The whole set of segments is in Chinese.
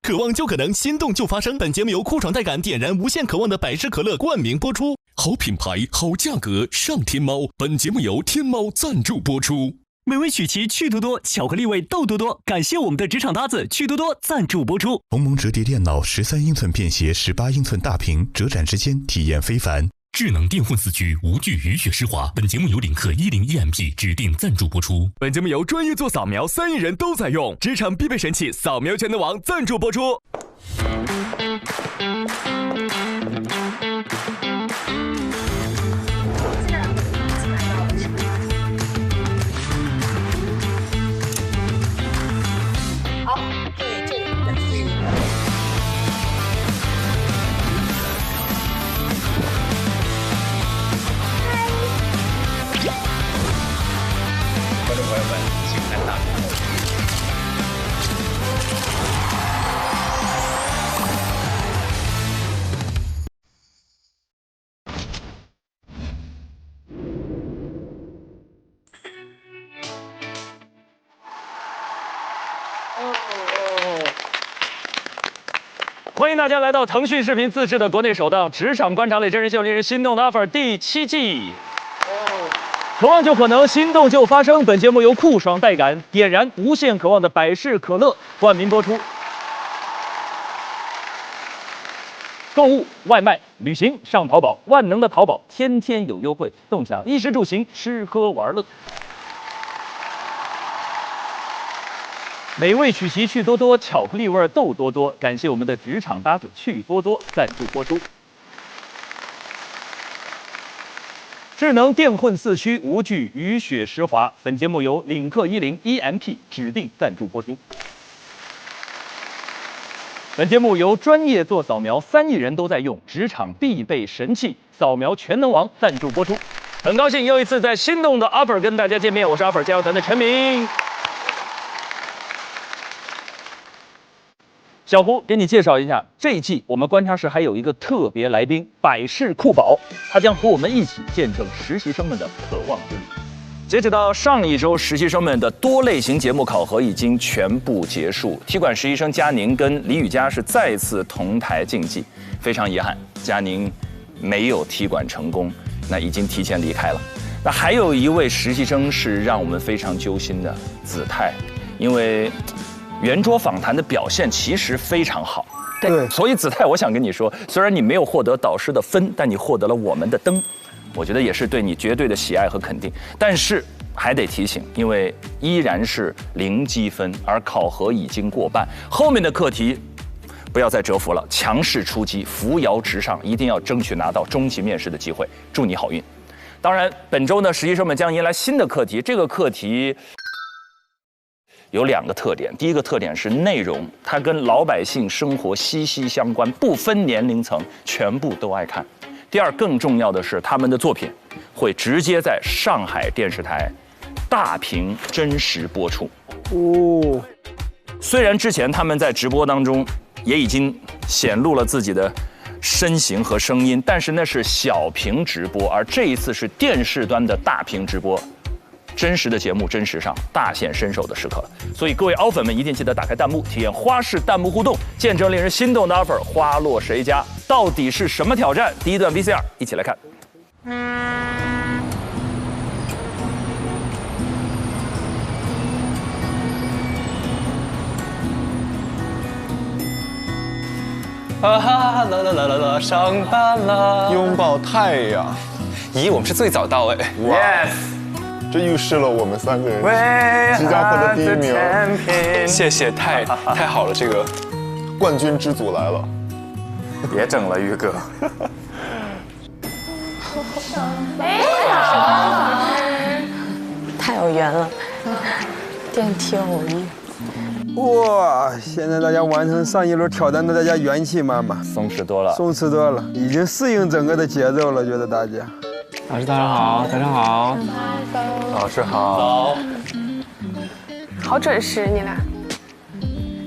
渴望就可能，心动就发生。本节目由酷爽带感点燃无限渴望的百事可乐冠名播出。好品牌，好价格，上天猫。本节目由天猫赞助播出。美味曲奇趣多多，巧克力味豆多多。感谢我们的职场搭子趣多多赞助播出。鸿蒙折叠电脑13英寸便携，18英寸大屏，折展之间体验非凡。智能电混四驱，无惧雨雪湿滑。本节目由领克10EMP指定赞助播出。本节目由专业做扫描3亿人都在用，职场必备神器扫描全能王赞助播出。欢迎大家来到腾讯视频自制的国内首档职场观察类真人秀《令人心动的 offer》第7季。渴望就可能，心动就发生。本节目由酷爽带感点燃无限渴望的百事可乐冠名播出。购物、外卖、旅行上淘宝，万能的淘宝天天有优惠，共享衣食住行、吃喝玩乐。美味曲奇趣多多，巧克力味豆多多。感谢我们的职场搭子趣多多赞助播出。智能电混四驱，无惧雨雪湿滑。本节目由领克10EMP指定赞助播出。本节目由专业做扫描3亿人都在用，职场必备神器扫描全能王赞助播出。很高兴又一次在心动的 offer 跟大家见面，我是 offer 加油团的陈明。小胡，给你介绍一下，这一季我们观察室还有一个特别来宾，百事酷宝，他将和我们一起见证实习生们的渴望之旅。截止到上一周，实习生们的多类型节目考核已经全部结束。踢馆实习生佳宁跟李雨佳是再次同台竞技，非常遗憾，佳宁没有踢馆成功，那已经提前离开了。那还有一位实习生是让我们非常揪心的，子泰，因为圆桌访谈的表现其实非常好，对，所以子泰，我想跟你说，虽然你没有获得导师的分，但你获得了我们的灯，我觉得也是对你绝对的喜爱和肯定。但是还得提醒，因为依然是0积分，而考核已经过半，后面的课题不要再蛰伏了，强势出击，扶摇直上，一定要争取拿到终极面试的机会。祝你好运！当然，本周呢，实习生们将迎来新的课题，这个课题有2个特点，第一个特点是内容，它跟老百姓生活息息相关，不分年龄层，全部都爱看。第二，更重要的是，他们的作品会直接在上海电视台大屏真实播出。哦，虽然之前他们在直播当中也已经显露了自己的身形和声音，但是那是小屏直播，而这一次是电视端的大屏直播。真实的节目，真实上大显身手的时刻了，所以各位凹粉们一定记得打开弹幕，体验花式弹幕互动，见证令人心动的 offer 花落谁家，到底是什么挑战？第一段 VCR 一起来看。啊啦啦啦啦啦，上班了，拥抱太阳。咦，我们是最早到哎 Yes， 这预示了我们3个人即将获得第1名。谢谢，太好了，这个冠军之组来了。别整了，于哥。太有缘了，电梯偶遇。哇！现在大家完成上一轮挑战的，大家元气满满，松弛多了，松弛多了，已经适应整个的节奏了。觉得大家，老师早上好，早上好，老师好，好准时，你俩。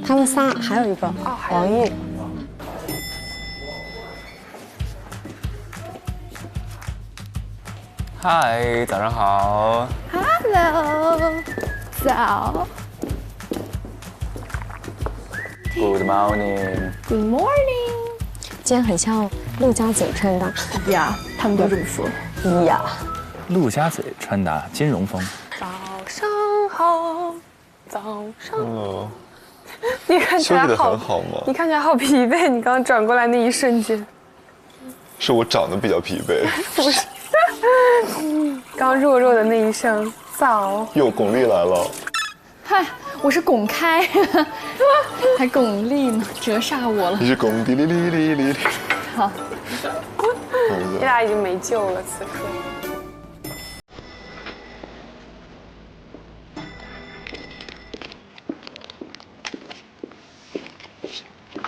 他们仨还有一个王毅。嗨，早上好。Hello，早。Good morning。 Good morning。今天很像陆家嘴穿搭呀，他们都这么说。呀。陆家嘴穿搭金融风。早上好，早上。你看起来休息得好很好吗？你看起来好疲惫，你刚刚转过来那一瞬间。是我长得比较疲惫。不是。刚弱弱的那一声早。哟，巩俐来了。嗨，我是巩开，还巩俐呢，折煞我了。你是巩俐哩哩哩哩。好。你俩已经没救了，此刻。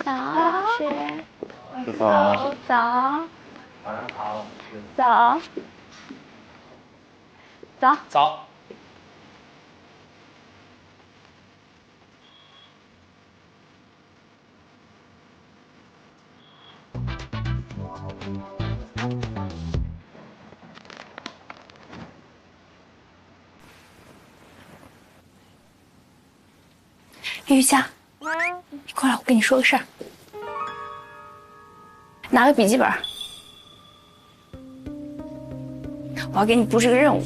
早上早。早。晚上好。早。早。早。玉佳，你过来，我跟你说个事儿。拿个笔记本，我要给你布置个任务。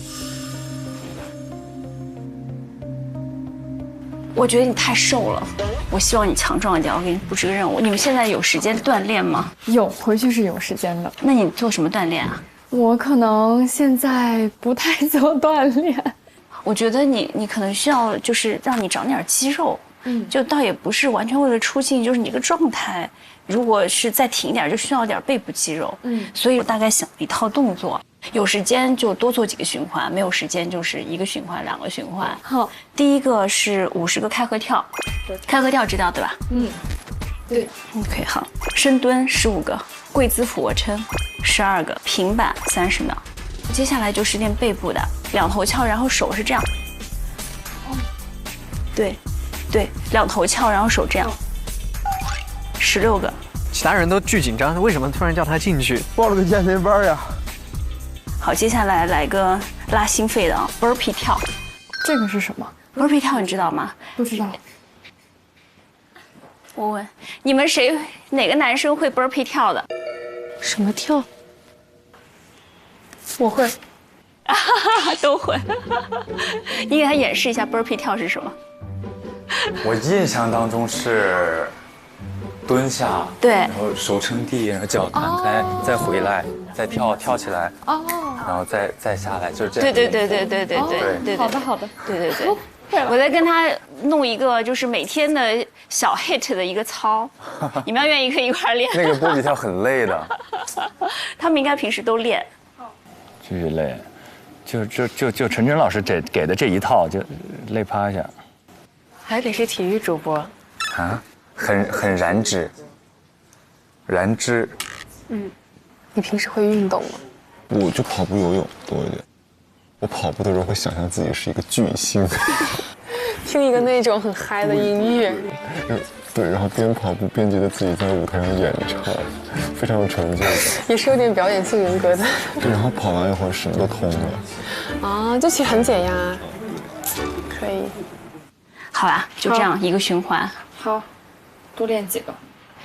我觉得你太瘦了，我希望你强壮一点。我给你布置个任务。你们现在有时间锻炼吗？有，回去是有时间的。那你做什么锻炼啊？我可能现在不太做锻炼。我觉得你可能需要就是让你长点肌肉。就倒也不是完全为了出镜，就是你这个状态，如果是再挺一点，就需要点背部肌肉。所以我大概想一套动作，有时间就多做几个循环，没有时间就是1个循环、2个循环。好，第一个是50个开合跳，开合跳知道对吧？对。OK， 好，深蹲15个，跪姿俯卧撑12个，平板30秒。接下来就是练背部的，2头翘，然后手是这样。对，2头翘，然后手这样，16个。其他人都巨紧张，为什么突然叫他进去？报了个健身班呀。好，接下来来个拉心肺的burpee 跳。这个是什么 ？burpee 跳你知道吗？不知道。我问你们哪个男生会 burpee 跳的？什么跳？我会。都会。你给他演示一下 burpee 跳是什么？我印象当中是蹲下，对，然后手撑地，然后脚弹开，再回来，再跳起来，然后再下来，就是这样。对。好的。对。我在跟他弄一个就是每天的小 hit 的一个操，你们要愿意可以一块练。那个波比跳很累的，他们应该平时都练。巨累，就陈真老师给的这一套就累趴下。还得是体育主播啊，很燃脂。你平时会运动吗？我就跑步、游泳多一点。我跑步的时候会想象自己是一个巨星，听一个那种很嗨的音乐。对，然后边跑步边觉得自己在舞台上演唱，非常有成就感。也是有点表演性人格的。对，然后跑完一会儿什么都通了。啊，这其实很减压，可以。好吧，就这样1个循环。好，多练几个。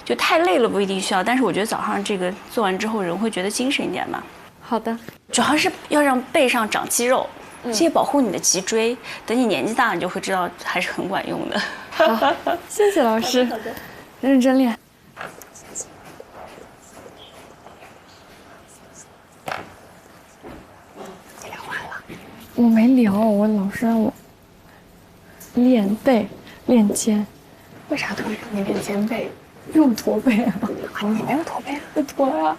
就太累了不一定需要，但是我觉得早上这个做完之后人会觉得精神一点嘛。好的。主要是要让背上长肌肉，这也保护你的脊椎。等你年纪大，你就会知道还是很管用的。好，谢谢老师，认真练。聊完了。我没聊，我老师让我练背、练肩。为啥突然让你练肩背？因为我驼背啊。啊，你没有驼背啊？我驼呀。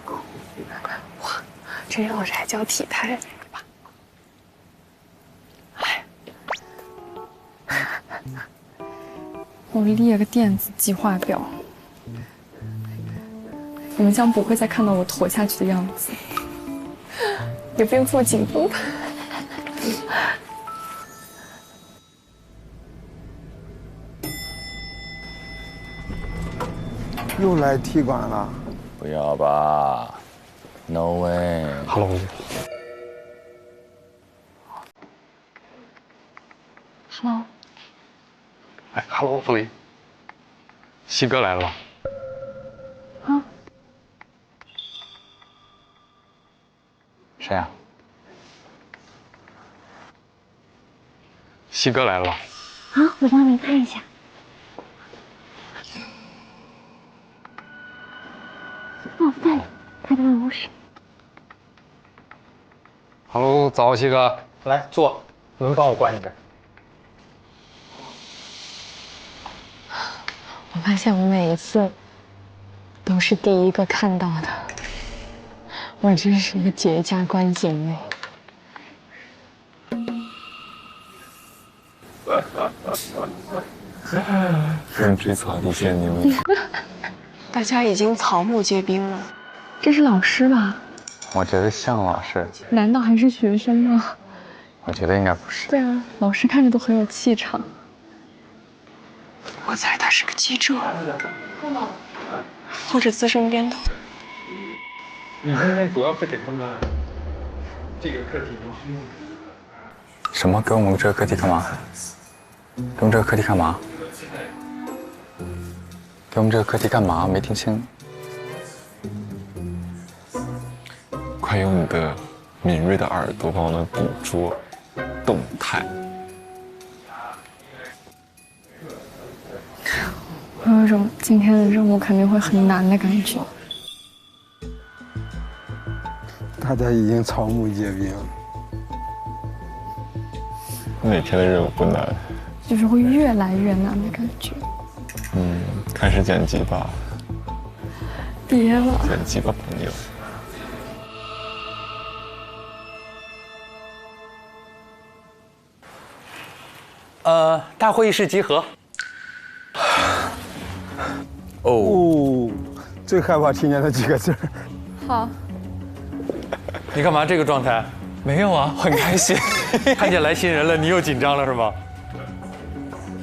哇，陈老师还教体态，对吧？我列个电子计划表，你们将不会再看到我驼下去的样子。有边腹紧绷吧？又来踢馆了？不要吧 ，No way。Hello。哎 ，Hello， 凤梨。西哥来了吧？啊？谁呀？西哥来了吧？好，我帮你看一下。哦，在他的办公室。Hello， 早，西哥，来坐，门帮我关一下。我发现我每一次都是第一个看到的，我真是一个绝佳观景位。人追草地见你们。大家已经草木皆兵了。这是老师吧？我觉得像老师。难道还是学生吗？我觉得应该不是。对啊，老师看着都很有气场。我猜他是个记者，或者资深编导。你今天主要是给他们这个课题吗？什么？给我们这个课题干嘛？给我们这个课题干嘛？给我们这个课题干嘛？没听清。快用你的敏锐的耳朵帮我们捕捉动态。我有一种今天的任务肯定会很难的感觉。大家已经草木皆兵了。哪天的任务不难？就是会越来越难的感觉。开始剪辑吧。别了。剪辑吧，朋友。大会议室集合。哦，最害怕听见那几个字。好。你干嘛这个状态？没有啊，很开心。看见来新人了，你又紧张了是吗？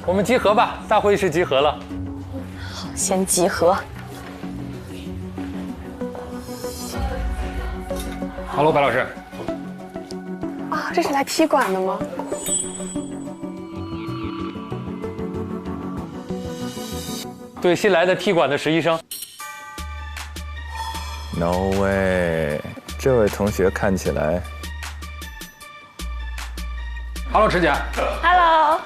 我们集合吧，大会议室集合了。好，先集合。Hello， 白老师。啊，这是来踢馆的吗？对新来的踢馆的实习生。No way， 这位同学看起来。Hello， 池姐。Hello，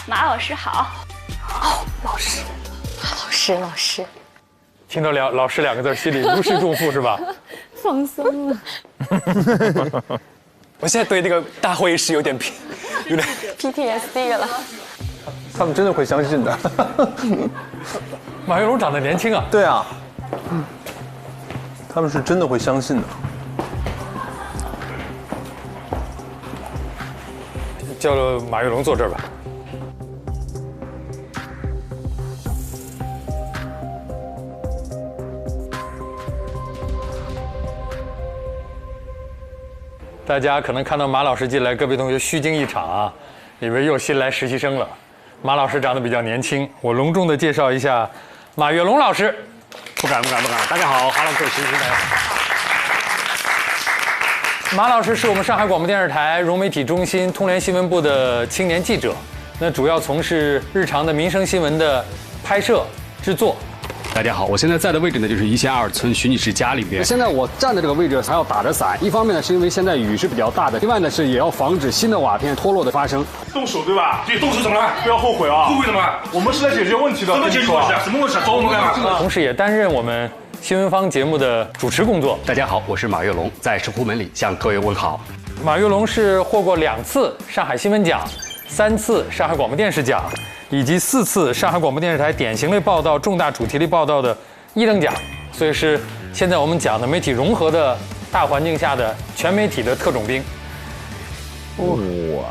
马老师好。哦，老师，老师。听到老师两个字，心里如释重负是吧？放松了。我现在对这个大会议室有点 PTSD 了。他们真的会相信的。马跃龙长得年轻啊。对啊。他们是真的会相信的。叫马跃龙坐这儿吧。大家可能看到马老师进来，各位同学虚惊一场啊，以为又新来实习生了。马老师长得比较年轻，我隆重的介绍一下马跃龙老师。不敢，大家好，Hello， 各位实习生，大家好。马老师是我们上海广播电视台融媒体中心通联新闻部的青年记者，那主要从事日常的民生新闻的拍摄、制作。大家好，我现在在的位置呢，就是1线2村徐女士家里边。现在我站的这个位置还要打着伞，一方面呢是因为现在雨是比较大的，另外呢是也要防止新的瓦片脱落的发生。动手对吧？对，动手怎么了？不要后悔啊！后悔怎么了？我们是来解决问题的。什么解决问题啊？什么问题？找我们干嘛？同时也担任我们新闻方节目的主持工作。大家好，我是马跃龙，在石湖门里向各位问好。马跃龙是获过2次上海新闻奖、3次上海广播电视奖，以及4次上海广播电视台典型类报道、重大主题类报道的1等奖，所以是现在我们讲的媒体融合的大环境下的全媒体的特种兵。哇！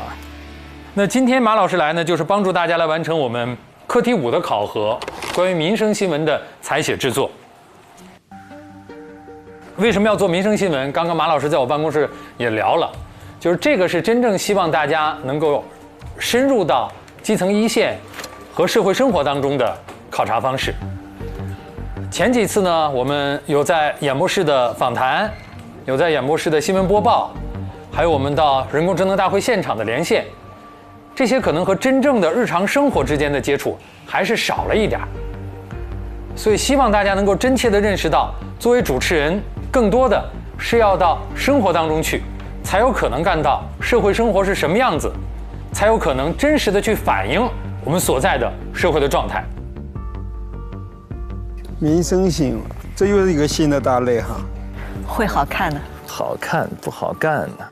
那今天马老师来呢，就是帮助大家来完成我们课题5的考核，关于民生新闻的采写制作。为什么要做民生新闻？刚刚马老师在我办公室也聊了，就是这个是真正希望大家能够深入到基层一线和社会生活当中的考察方式。前几次呢，我们有在演播室的访谈，有在演播室的新闻播报，还有我们到人工智能大会现场的连线，这些可能和真正的日常生活之间的接触还是少了一点。所以希望大家能够真切地认识到，作为主持人，更多的是要到生活当中去，才有可能看到社会生活是什么样子，才有可能真实的去反映我们所在的社会的状态。民生新闻，这又是一个新的大类哈。会好看的？好看不好干呢？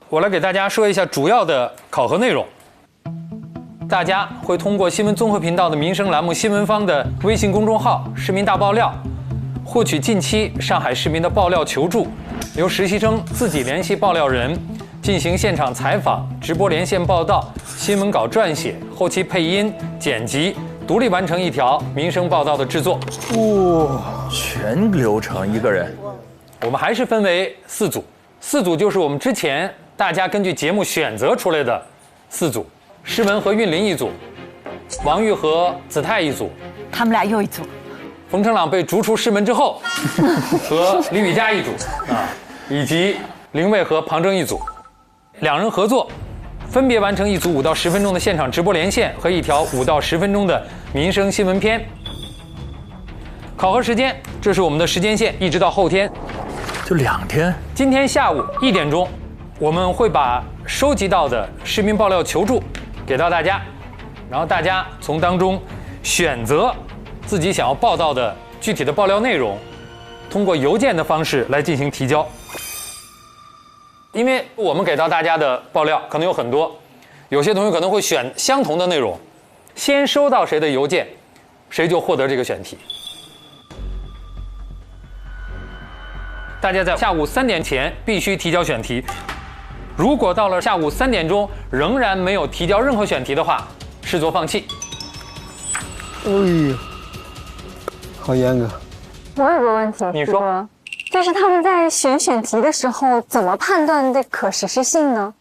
我来给大家说一下主要的考核内容。大家会通过新闻综合频道的民生栏目新闻方的微信公众号市民大爆料，获取近期上海市民的爆料求助，由实习生自己联系爆料人，进行现场采访、直播连线报道、新闻稿撰写、后期配音、剪辑，独立完成一条民生报道的制作。哇，全流程一个人。我们还是分为4组，4组就是我们之前大家根据节目选择出来的4组。诗文和韵林一组，王玉和子泰一组，他们俩又一组。冯成朗被逐出师门之后，和李雨佳一组啊，以及林蔚和庞征一组，2人合作，分别完成一组5到10分钟的现场直播连线和一条5到10分钟的民生新闻片。考核时间，这是我们的时间线，一直到后天，就2天。今天下午1点钟，我们会把收集到的市民爆料求助给到大家，然后大家从当中选择自己想要报道的具体的爆料内容，通过邮件的方式来进行提交。因为我们给到大家的爆料可能有很多，有些同学可能会选相同的内容，先收到谁的邮件，谁就获得这个选题。大家在下午3点前必须提交选题。如果到了下午3点钟仍然没有提交任何选题的话，视作放弃。哎呀，好严格。我有个问题，你说，就是他们在选题的时候，怎么判断的可实施性呢？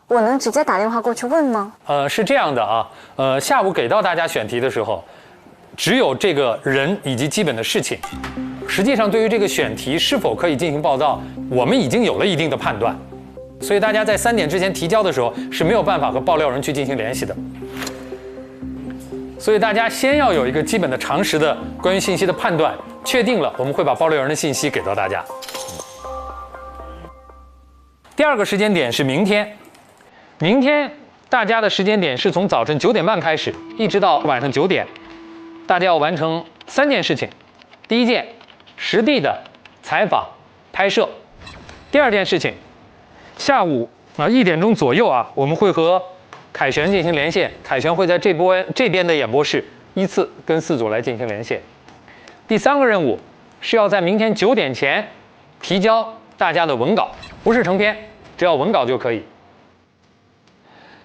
我能直接打电话过去问吗？是这样的啊，下午给到大家选题的时候，只有这个人以及基本的事情。实际上，对于这个选题是否可以进行报道，我们已经有了一定的判断。所以大家在3点之前提交的时候是没有办法和爆料人去进行联系的。所以大家先要有一个基本的常识的关于信息的判断，确定了，我们会把爆料人的信息给到大家。第2个时间点是明天，明天大家的时间点是从早晨9点半开始，一直到晚上9点，大家要完成3件事情。第1件，实地的采访拍摄；第2件事情，下午1点钟左右我们会和凯旋进行连线，凯旋会在这边的演播室依次跟4组来进行连线。第3个任务是要在明天9点前提交大家的文稿，不是成篇，只要文稿就可以。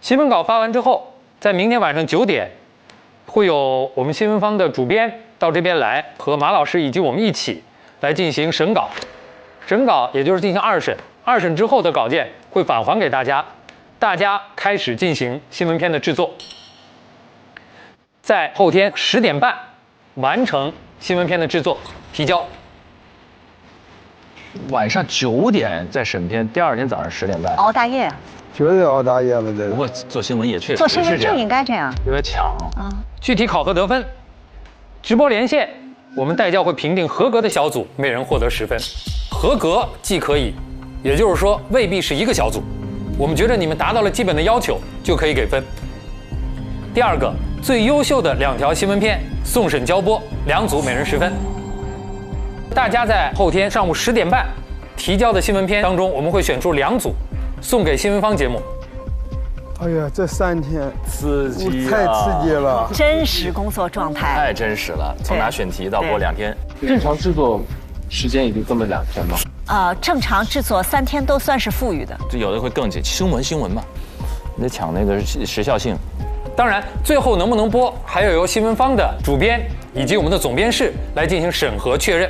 新闻稿发完之后，在明天晚上9点，会有我们新闻方的主编到这边来，和马老师以及我们一起来进行审稿。审稿也就是进行2审。2审之后的稿件会返还给大家，大家开始进行新闻片的制作，在后天10点半完成新闻片的制作提交。晚上9点在审片，第2天早上10点半，熬大夜，绝对熬大夜了这。不过做新闻也确实做新闻就应该这样，有点抢。具体考核得分，直播连线我们带教会评定合格的小组每人获得10分，合格即可以。也就是说，未必是一个小组，我们觉得你们达到了基本的要求，就可以给分。第2个，最优秀的2条新闻片送审交播，2组每人10分。大家在后天上午10点半提交的新闻片当中，我们会选出2组，送给新闻方节目。哎呀，这3天刺激太刺激了，真实工作状态，太真实了。从拿选题到播2天，正常制作时间也就这么2天吗？正常制作3天都算是富裕的，就有的会更紧。新闻嘛，你得抢那个时效性。当然，最后能不能播，还要由新闻方的主编以及我们的总编室来进行审核确认。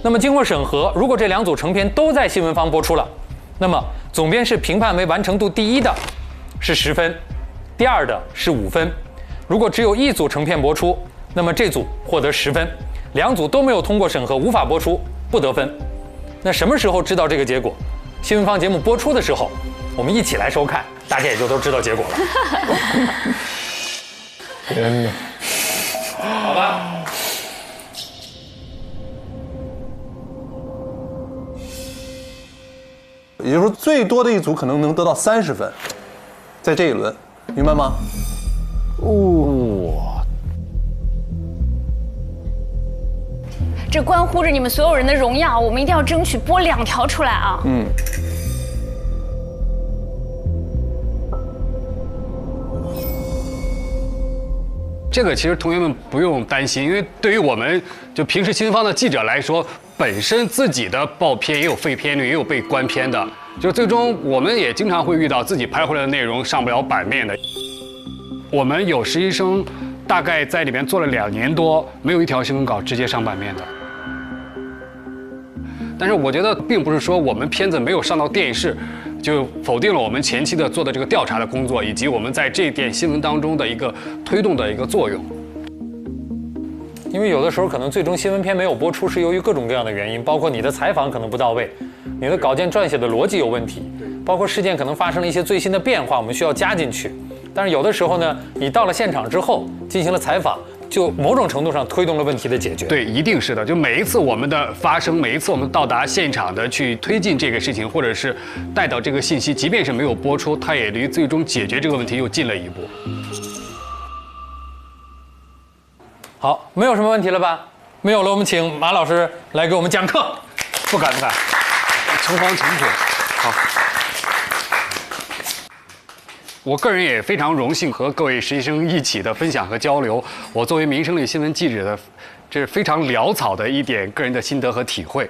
那么经过审核，如果这2组成片都在新闻方播出了，那么总编室评判为完成度第1的是10分，第2的是5分。如果只有1组成片播出，那么这组获得10分，2组都没有通过审核，无法播出，不得分。那什么时候知道这个结果？新闻方节目播出的时候，我们一起来收看，大家也就都知道结果了。天哪！好吧，也就是说最多的一组可能能得到30分，在这一轮，明白吗？哇！这关乎着你们所有人的荣耀，我们一定要争取拨2条出来啊！这个其实同学们不用担心，因为对于我们就平时新闻方的记者来说，本身自己的报片也有废片率，也有被关片的，就最终我们也经常会遇到自己拍回来的内容上不了版面的。我们有实习生，大概在里面做了2年多，没有一条新闻稿直接上版面的。但是我觉得并不是说我们片子没有上到电视，就否定了我们前期的做的这个调查的工作，以及我们在这点新闻当中的一个推动的一个作用。因为有的时候可能最终新闻片没有播出，是由于各种各样的原因，包括你的采访可能不到位，你的稿件撰写的逻辑有问题，包括事件可能发生了一些最新的变化，我们需要加进去。但是有的时候呢，你到了现场之后进行了采访，就某种程度上推动了问题的解决。对，一定是的。就每一次我们的发生，每一次我们到达现场的去推进这个事情，或者是带到这个信息，即便是没有播出，它也离最终解决这个问题又近了一步。好，没有什么问题了吧？没有了，我们请马老师来给我们讲课。不敢，诚惶诚恐。好。我个人也非常荣幸和各位实习生一起的分享和交流。我作为民生类新闻记者的，这是非常潦草的一点个人的心得和体会。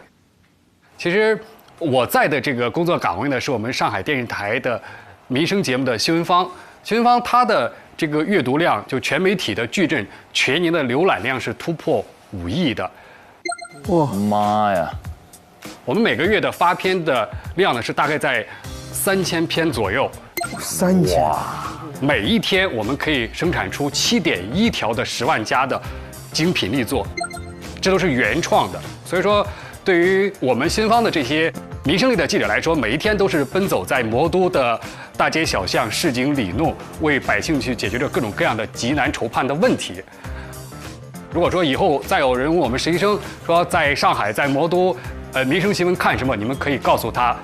其实我在的这个工作岗位呢，是我们上海电视台的民生节目的新闻方。新闻方它的这个阅读量，就全媒体的矩阵全年的浏览量是突破5亿的。哇妈呀！我们每个月的发片的量呢，是大概在3000篇左右。3000，每一天我们可以生产出7.1条的10万加的精品力作，这都是原创的。所以说，对于我们新方的这些民生类的记者来说，每一天都是奔走在魔都的大街小巷、市井里弄，为百姓去解决着各种各样的急难愁盼的问题。如果说以后再有人问我们实习生说在上海、在魔都，民生新闻看什么，你们可以告诉他。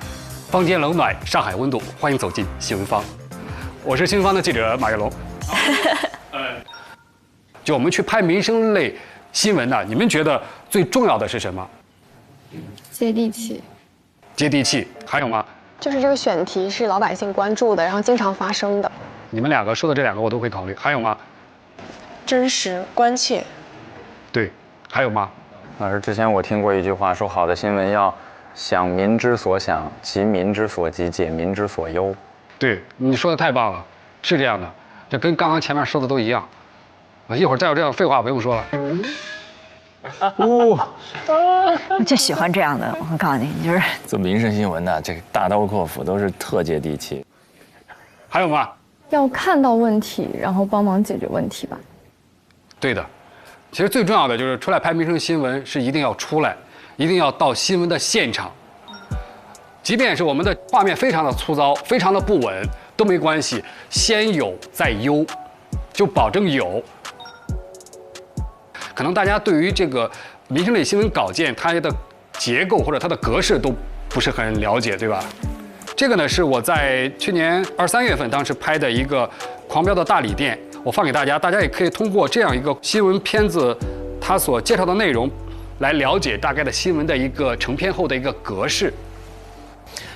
坊间冷暖，上海温度，欢迎走进新闻方。我是新闻方的记者马跃龙。就我们去拍民生类新闻呢，你们觉得最重要的是什么？接地气。接地气，还有吗？就是这个选题是老百姓关注的，然后经常发生的。你们2个说的这2个我都会考虑，还有吗？真实关切。对，还有吗？老师，之前我听过一句话，说好的新闻要想民之所想，急民之所急，解民之所忧。对，你说的太棒了，是这样的，这跟刚刚前面说的都一样。一会儿再有这样废话不用说了。我就喜欢这样的，我告诉你，就是做民生新闻的，这个大刀阔斧，都是特接地气。还有吗？要看到问题，然后帮忙解决问题吧。对的，其实最重要的就是出来拍民生新闻是一定要出来。一定要到新闻的现场，即便是我们的画面非常的粗糙、非常的不稳都没关系，先有再优，就保证有。可能大家对于这个民生类新闻稿件它的结构或者它的格式都不是很了解，对吧？这个呢是我在去年2、3月份当时拍的一个狂飙的大礼店，我放给大家，大家也可以通过这样一个新闻片子它所介绍的内容。来了解大概的新闻的一个成片后的一个格式。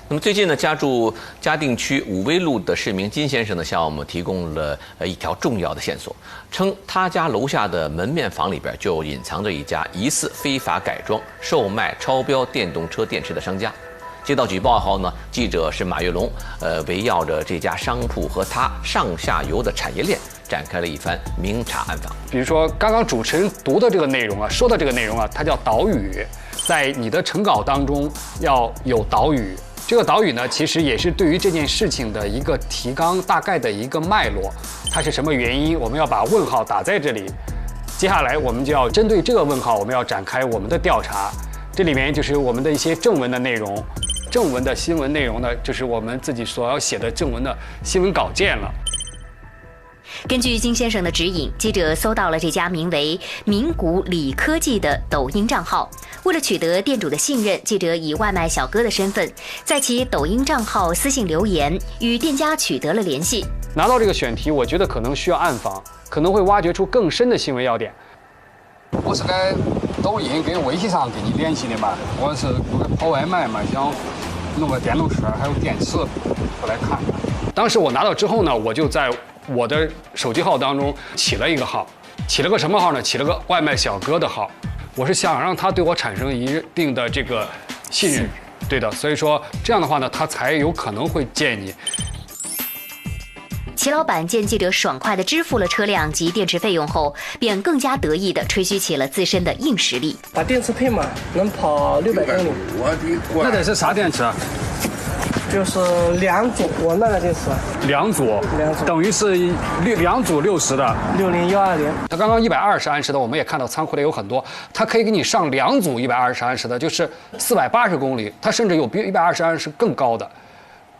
那么最近呢，家住嘉定区武威路的市民金先生呢，向我们提供了一条重要的线索，称他家楼下的门面房里边就隐藏着一家疑似非法改装、售卖超标电动车电池的商家。接到举报后呢，记者是马跃龙，围绕着这家商铺和他上下游的产业链展开了一番明察暗访。比如说刚刚主持人读的这个内容啊，说的这个内容啊，它叫导语，在你的成稿当中要有导语。这个导语呢，其实也是对于这件事情的一个提纲大概的一个脉络，它是什么原因，我们要把问号打在这里。接下来我们就要针对这个问号，我们要展开我们的调查。这里面就是我们的一些正文的内容。正文的新闻内容呢，就是我们自己所要写的正文的新闻稿件了。根据金先生的指引，记者搜到了这家名为名古里科技的抖音账号。为了取得店主的信任，记者以外卖小哥的身份，在其抖音账号私信留言，与店家取得了联系。拿到这个选题，我觉得可能需要暗访，可能会挖掘出更深的新闻要点。我是在抖音跟微信上跟你联系的嘛，我是跑外卖嘛，想弄个电动车还有电池过来看。当时我拿到之后呢，我就在我的手机号当中起了一个号，起了个什么号呢？起了个外卖小哥的号。我是想让他对我产生一定的这个信任，对的，所以说这样的话呢，他才有可能会见你。齐老板见记者爽快地支付了车辆及电池费用后，便更加得意地吹嘘起了自身的硬实力。把电池配满，能跑600公里。我的乖！那得是啥电池？就是2组，我那个电池。2组，等于是2组60的。60120。他刚刚120安时的，我们也看到仓库里有很多，他可以给你上2组120安时的，就是480公里，它甚至有比120安时更高的，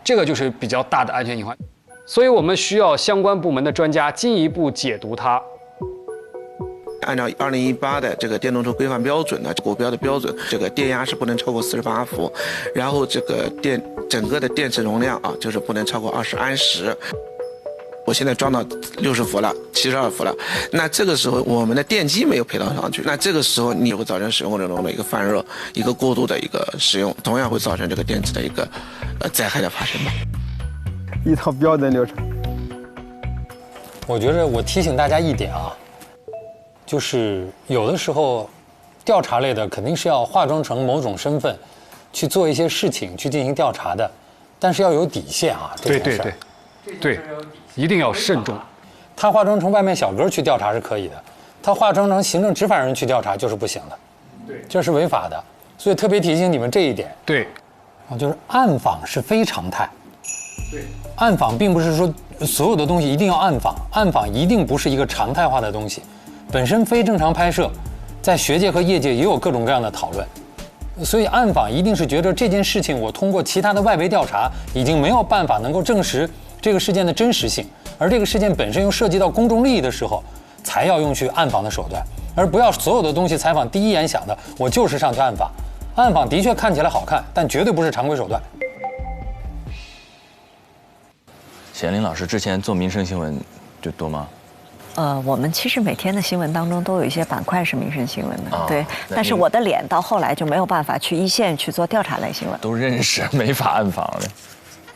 这个就是比较大的安全隐患。所以我们需要相关部门的专家进一步解读它。按照2018的这个电动车规范标准呢，国标的标准，这个电压是不能超过48伏，然后这个整个的电池容量啊，就是不能超过20安时。我现在装到60伏了，72伏了，那这个时候我们的电机没有配套上去，那这个时候你会造成使用过程中的一个泛热，一个过度的一个使用，同样会造成这个电池的一个灾害的发生吧。一套标准流程。我觉得我提醒大家一点啊，就是有的时候调查类的肯定是要化妆成某种身份去做一些事情去进行调查的，但是要有底线啊。对，一定要慎重。他化妆成外卖小哥去调查是可以的，他化妆成行政执法人去调查就是不行的，这是违法的。所以特别提醒你们这一点。对，就是暗访是非常态。对，暗访并不是说所有的东西一定要暗访，暗访一定不是一个常态化的东西。本身非正常拍摄，在学界和业界也有各种各样的讨论，所以暗访一定是觉得这件事情我通过其他的外围调查已经没有办法能够证实这个事件的真实性，而这个事件本身又涉及到公众利益的时候，才要用去暗访的手段，而不要所有的东西采访第一眼想的我就是上去暗访。暗访的确看起来好看，但绝对不是常规手段。显灵老师之前做民生新闻就多吗？我们其实每天的新闻当中都有一些板块是民生新闻的，对。但是我的脸到后来就没有办法去一线去做调查类新闻，都认识，没法暗访了。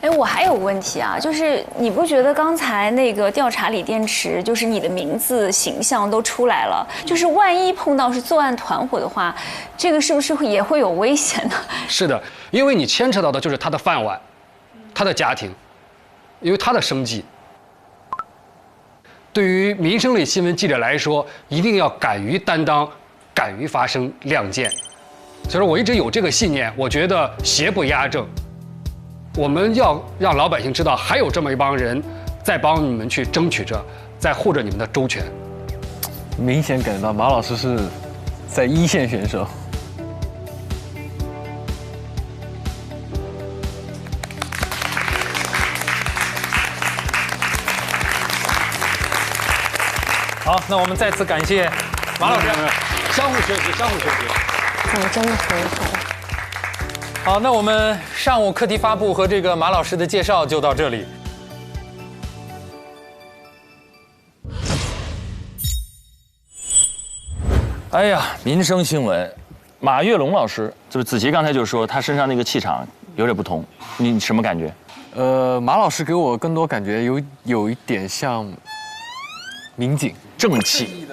哎，我还有个问题啊，就是你不觉得刚才那个调查锂电池，就是你的名字、形象都出来了，就是万一碰到是作案团伙的话，这个是不是也会有危险呢？是的，因为你牵扯到的就是他的饭碗，他的家庭，因为他的生计。对于民生类新闻记者来说，一定要敢于担当，敢于发声，亮剑。所以说我一直有这个信念，我觉得邪不压正。我们要让老百姓知道，还有这么一帮人在帮你们去争取着，在护着你们的周全。明显感觉到马老师是在一线选手。好，那我们再次感谢马老师，相互学习，相互学习。真的很好。好，那我们上午课题发布和这个马老师的介绍就到这里。哎呀，民生新闻，马跃龙老师，就是子琪刚才就说他身上那个气场有点不同，你什么感觉？马老师给我更多感觉有一点像民警，正气，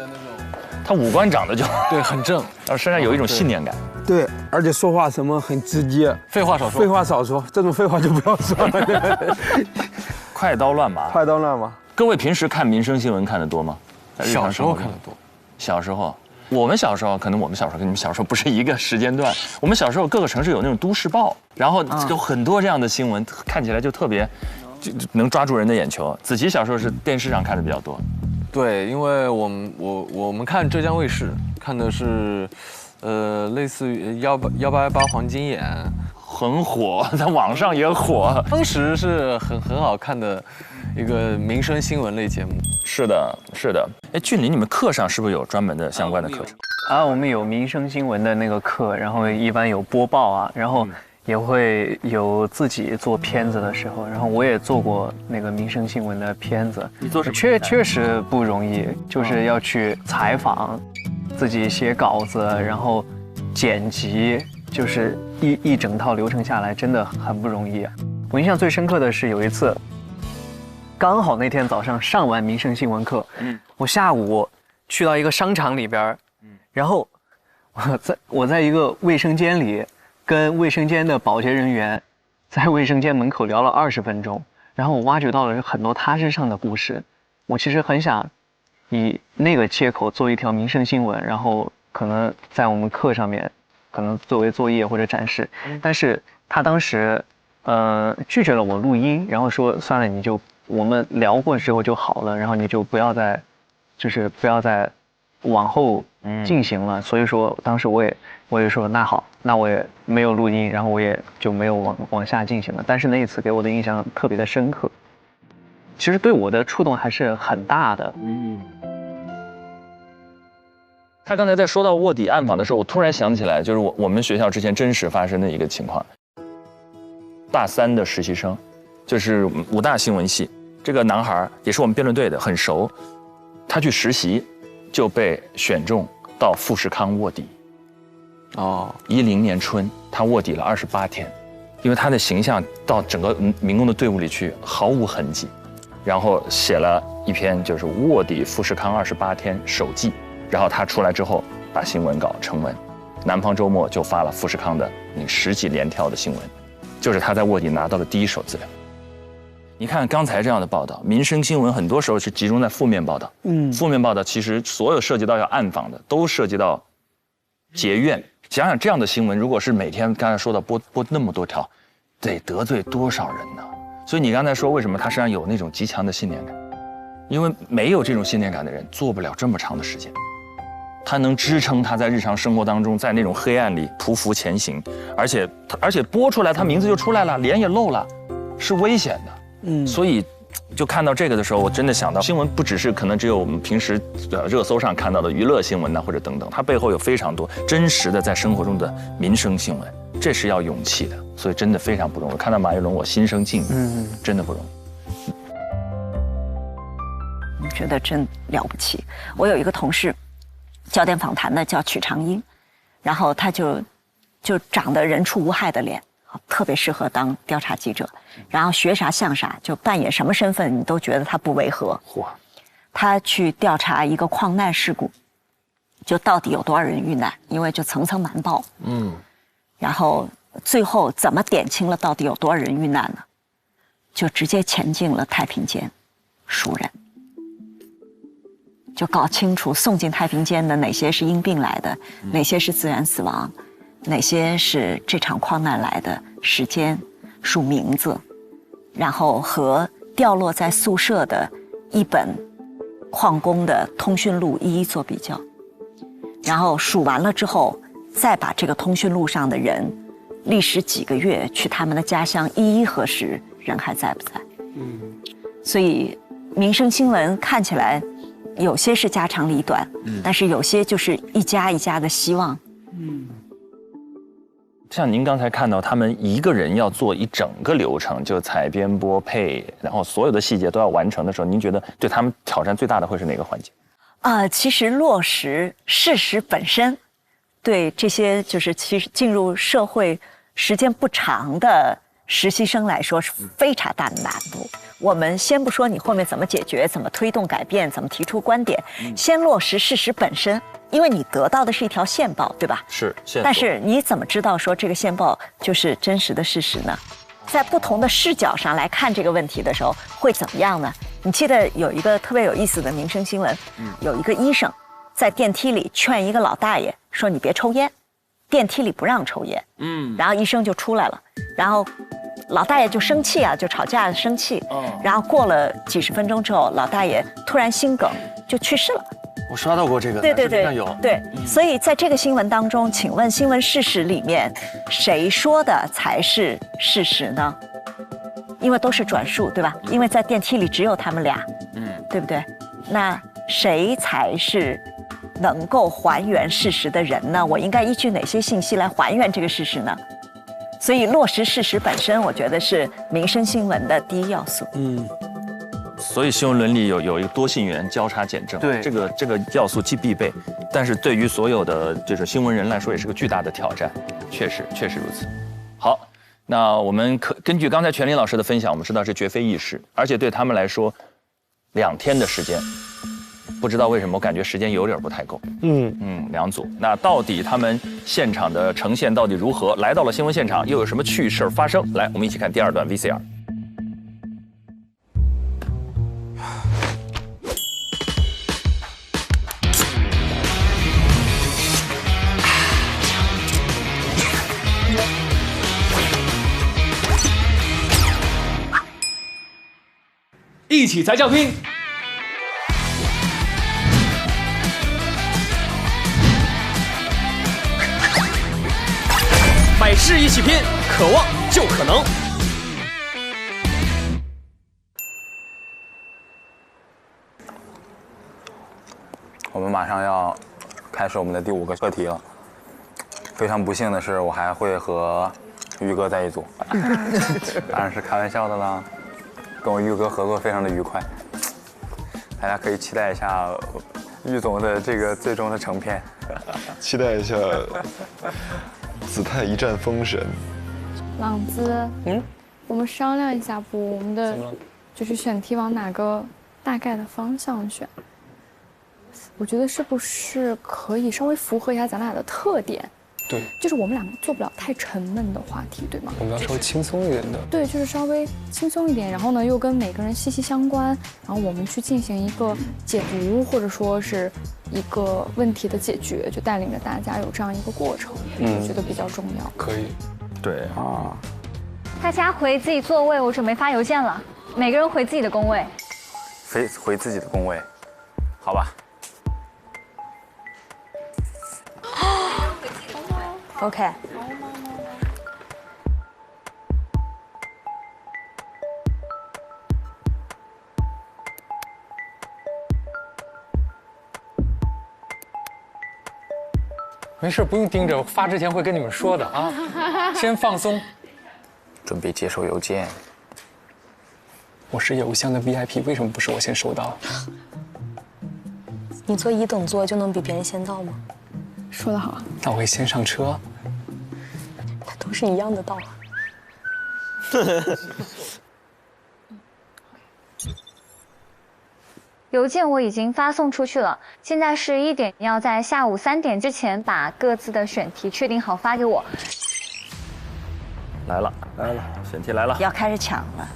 他五官长得就对，很正，然后身上有一种信念感。对，而且说话什么很直接，废话少说，废话少说，这种废话就不要说了。快刀乱麻，快刀乱麻。各位平时看民生新闻看得多吗？小时候看得多。小时候，我们小时候可能我们小时候跟你们小时候不是一个时间段。我们小时候各个城市有那种都市报，然后有很多这样的新闻，看起来就特别就能抓住人的眼球。子琪小时候是电视上看的比较多。对，因为我们看浙江卫视，看的是。类似于1818黄金眼，很火，在网上也火。当时是很好看的一个民生新闻类节目。是的，是的。哎，俊林，你们课上是不是有专门的相关的课程？我们有民生新闻的那个课，然后一般有播报啊，然后也会有自己做片子的时候，然后我也做过那个民生新闻的片子。你做什么？确实不容易，就是要去采访，自己写稿子，然后剪辑，就是一整套流程下来，真的很不容易啊。我印象最深刻的是有一次，刚好那天早上上完民生新闻课，我下午去到一个商场里边，然后我在一个卫生间里，跟卫生间的保洁人员在卫生间门口聊了20分钟，然后我挖掘到了很多他身上的故事。我其实很想以那个切口做一条民生新闻，然后可能在我们课上面，可能作为作业或者展示，但是他当时拒绝了我录音，然后说算了，我们聊过之后就好了，然后你就不要再往后进行了。所以说当时我也说那好，那我也没有录音，然后我也就没有往下进行了。但是那一次给我的印象特别的深刻，其实对我的触动还是很大的。他刚才在说到卧底暗访的时候，我突然想起来，就是我们学校之前真实发生的一个情况。大3的实习生，就是武大新闻系，这个男孩也是我们辩论队的，很熟。他去实习，就被选中到富士康卧底。10年春，他卧底了28天，因为他的形象到整个民工的队伍里去毫无痕迹，然后写了一篇就是卧底富士康28天手记。然后他出来之后，把新闻稿成文，南方周末就发了富士康的10几连条的新闻，就是他在卧底拿到了第一手资料。你看刚才这样的报道，民生新闻很多时候是集中在负面报道。负面报道其实所有涉及到要暗访的，都涉及到结怨。想想这样的新闻，如果是每天刚才说的播那么多条，得得罪多少人呢？所以你刚才说为什么他身上有那种极强的信念感？因为没有这种信念感的人做不了这么长的时间。他能支撑他在日常生活当中，在那种黑暗里匍匐前行，而且播出来，他名字就出来了，脸也露了，是危险的。所以就看到这个的时候，我真的想到，新闻不只是可能只有我们平时热搜上看到的娱乐新闻呐，或者等等，它背后有非常多真实的在生活中的民生新闻，这是要勇气的，所以真的非常不容易。我看到马一龙，我心生敬意，真的不容易。我觉得真了不起。我有一个同事，焦点访谈的叫曲长英，然后他就长得人畜无害的脸，特别适合当调查记者，然后学啥像啥，就扮演什么身份你都觉得他不违和。他去调查一个矿难事故，就到底有多少人遇难，因为就层层瞒报。然后最后怎么点清了到底有多少人遇难呢？就直接潜进了太平间数人，就搞清楚送进太平间的哪些是因病来的，哪些是自然死亡，哪些是这场矿难来的时间，数名字，然后和掉落在宿舍的一本矿工的通讯录一一做比较，然后数完了之后，再把这个通讯录上的人历时几个月去他们的家乡一一核实人还在不在。所以民生新闻看起来有些是家长里短，但是有些就是一家一家的希望。像您刚才看到他们一个人要做一整个流程，就采编播配，然后所有的细节都要完成的时候，您觉得对他们挑战最大的会是哪个环节？其实落实事实本身，对这些就是其实进入社会时间不长的实习生来说是非常大的难度。我们先不说你后面怎么解决，怎么推动改变，怎么提出观点，先落实事实本身，因为你得到的是一条线报，对吧？是线。但是你怎么知道说这个线报就是真实的事实呢？在不同的视角上来看这个问题的时候，会怎么样呢？你记得有一个特别有意思的民生新闻，有一个医生在电梯里劝一个老大爷说：“你别抽烟。”电梯里不让抽烟，然后医生就出来了，然后老大爷就生气啊，就吵架生气，然后过了几十分钟之后，老大爷突然心梗就去世了。我刷到过这个，对，有对，所以在这个新闻当中，请问新闻事实里面谁说的才是事实呢？因为都是转述，对吧？因为在电梯里只有他们俩，对不对？那谁才是能够还原事实的人呢？我应该依据哪些信息来还原这个事实呢？所以落实事实本身，我觉得是民生新闻的第一要素。所以新闻伦理有一个多信源交叉检证，对这个要素既必备，但是对于所有的这种新闻人来说也是个巨大的挑战，确实如此。好，那我们根据刚才全林老师的分享，我们知道这绝非易事，而且对他们来说，2天的时间，不知道为什么我感觉时间有点不太够。2组，那到底他们现场的呈现到底如何？来到了新闻现场，又有什么趣事发生？来，我们一起看第2段 VCR。一起才叫拼。百事一起拼，渴望就可能。我们马上要开始我们的第5个课题了。非常不幸的是，我还会和于哥在一组，当然是开玩笑的啦。跟我于哥合作非常的愉快，大家可以期待一下于总的这个最终的成片，期待一下子泰一战封神。朗姿，我们商量一下不？我们的就是选题往哪个大概的方向选？我觉得是不是可以稍微符合一下咱俩的特点？对，就是我们两个做不了太沉闷的话题，对吗？我们要稍微轻松一点的。对，就是稍微轻松一点，然后呢又跟每个人息息相关，然后我们去进行一个解读，或者说是一个问题的解决，就带领着大家有这样一个过程，我觉得比较重要。可以。对啊。大家回自己座位，我准备发邮件了，每个人回自己的工位。回自己的工位，好吧。OK。没事，不用盯着，发之前会跟你们说的啊。先放松，准备接收邮件。我是邮箱的 VIP， 为什么不是我先收到？你坐1等座就能比别人先到吗？说得好。那我会先上车。它都是一样的道。邮件我已经发送出去了，现在是1点，要在下午3点之前把各自的选题确定好发给我。来了，选题来了，要开始抢了。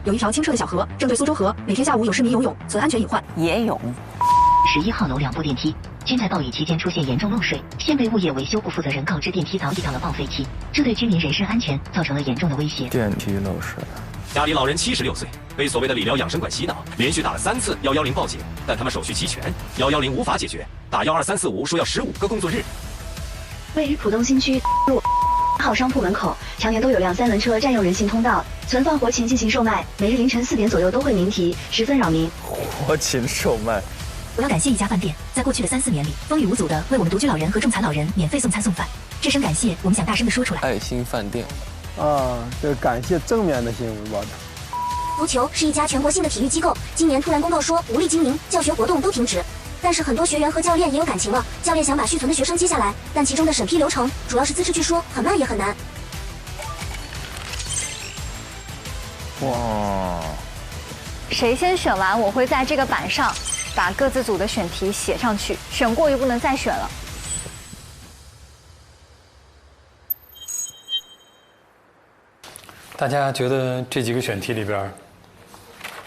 有一条清澈的小河，正对苏州河，每天下午有市民游泳，则安全隐患。野泳。11号楼2部电梯，均在暴雨期间出现严重漏水，现被物业维修部负责人告知电梯早已到了报废期，这对居民人身安全造成了严重的威胁。电梯漏水。家里老人76岁，被所谓的理疗养生馆洗脑，连续打了3次110报警，但他们手续齐全，110无法解决，打12345说要15个工作日。位于浦东新区路号商铺门口，常年都有辆3轮车占用人行通道，存放活禽进行售卖，每日凌晨4点左右都会鸣笛，十分扰民。活禽售卖。我要感谢一家饭店，在过去的3、4年里，风雨无阻的为我们独居老人和重残老人免费送餐送饭。这声感谢，我们想大声的说出来。爱心饭店。这个感谢正面的新闻报道。足球是一家全国性的体育机构，今年突然公告说无力经营，教学活动都停止。但是很多学员和教练也有感情了，教练想把续存的学生接下来，但其中的审批流程主要是资质，据说很慢也很难。哇！谁先选完，我会在这个板上把各自组的选题写上去，选过就不能再选了。大家觉得这几个选题里边，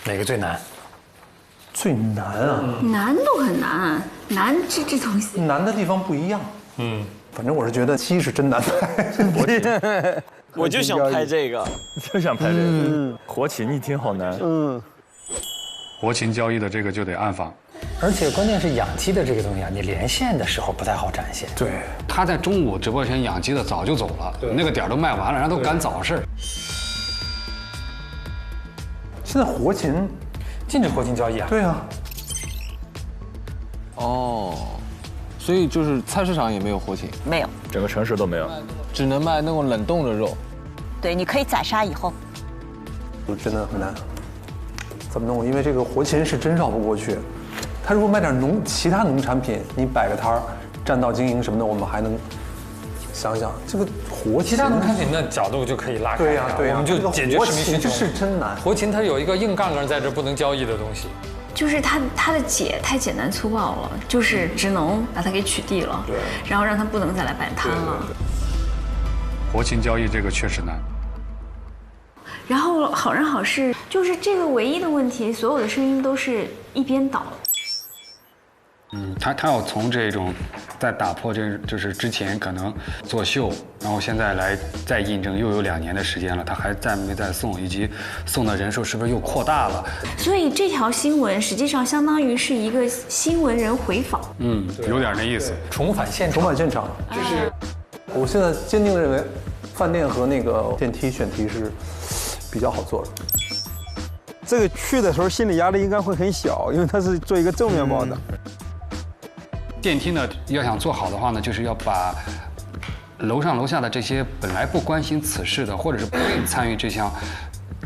哪个最难？最难啊！难度很难，难这东西。难的地方不一样。反正我是觉得鸡是真难拍。我就想拍这个，就想拍这个。活禽一听好难。活禽交易的这个就得暗访。而且关键是养鸡的这个东西啊，你连线的时候不太好展现。对，他在中午直播间养鸡的早就走了，那个点儿都卖完了，人家都赶早市。现在活禽禁止活禽交易啊？对啊。哦，所以就是菜市场也没有活禽，没有，整个城市都没有，只能卖那种冷冻的肉。对，你可以宰杀以后。真的很难，怎么弄？因为这个活禽是真绕不过去。他如果卖点其他农产品，你摆个摊儿，占道经营什么的，我们还能想想。这个活禽，其他农产品的角度就可以拉开。对呀，对呀，我们就解决市民需求。是真难。活禽它有一个硬杠杠在这不能交易的东西。就是它的解太简单粗暴了，就是只能把它给取缔了，然后让它不能再来摆摊了。活禽交易这个确实难。然后好人好事就是这个唯一的问题，所有的声音都是一边倒。他要从这种再打破就是之前可能作秀，然后现在来再印证，又有2年的时间了，他还在没在送，以及送的人数是不是又扩大了？所以这条新闻实际上相当于是一个新闻人回访。有点那意思，重返现场。就是我现在坚定认为，饭店和那个电梯选题是比较好做的。这个去的时候心理压力应该会很小，因为它是做一个正面报的。电梯呢，要想做好的话呢，就是要把楼上楼下的这些本来不关心此事的，或者是不愿意参与这项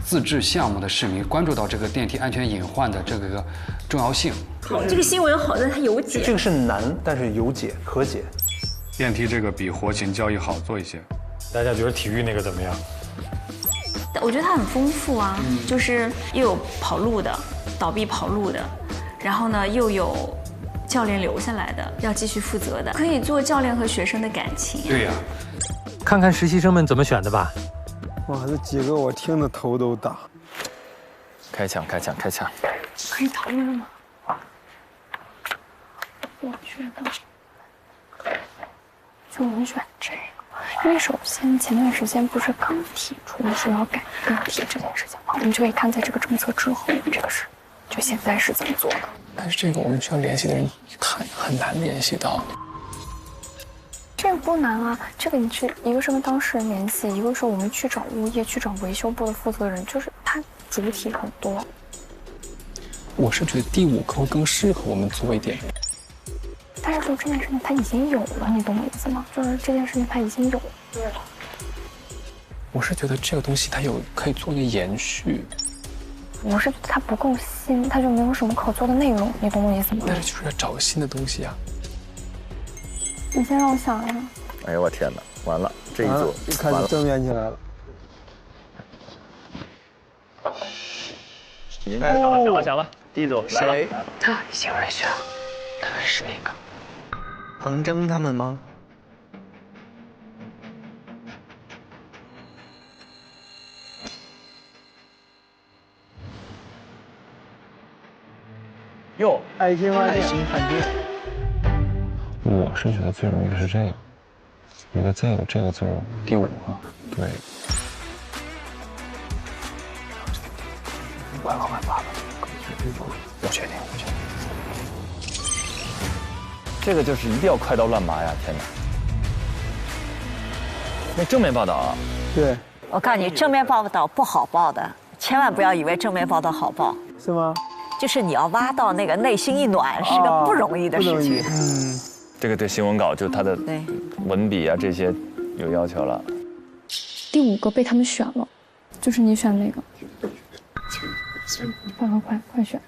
自治项目的市民，关注到这个电梯安全隐患的这个重要性。这个新闻好在它有解。这个是难，但是有解，可解。电梯这个比活禽交易好做一些。大家觉得体育那个怎么样？我觉得它很丰富啊，就是又有跑路的，倒闭跑路的，然后呢又有教练留下来的，要继续负责的，可以做教练和学生的感情。对呀，看看实习生们怎么选的吧。哇，这几个我听得头都大。开抢！可以讨论了吗？我觉得，就我们选这个。因为首先前段时间不是刚提出说要改个体这件事情吗？我们就可以看在这个政策之后，这个事就现在是怎么做的。但是这个我们需要联系的人很难联系到。这个不难啊，这个你去一个是跟当事人联系，一个是我们去找物业去找维修部的负责人，就是它主体很多。我是觉得第5个会更适合我们做一点。但是就这件事情它已经有了，你懂我意思吗？就是这件事情它已经有了。对了。我是觉得这个东西它可以做一个延续。我是觉得它不够新，它就没有什么可做的内容，你懂我意思吗？但是就是要找个新的东西啊。你先让我想一下。哎呦我天哪，完了这一组一开始正面起来了。想了，第一组谁？他已经有人选了，是那个。彭征他们吗？哟，爱心饭店。我是觉得最容易的是这个，觉得再有这个字儿，第5个。对。500万800万，我决定。这个就是一定要快刀乱麻呀！天哪，那正面报道啊？对，我告诉你，正面报道不好报的，千万不要以为正面报道好报，是吗？就是你要挖到那个内心一暖，是个不容易的事情。这个对新闻稿就它的文笔啊这些有要求了。第5个被他们选了，就是你选那个。快选！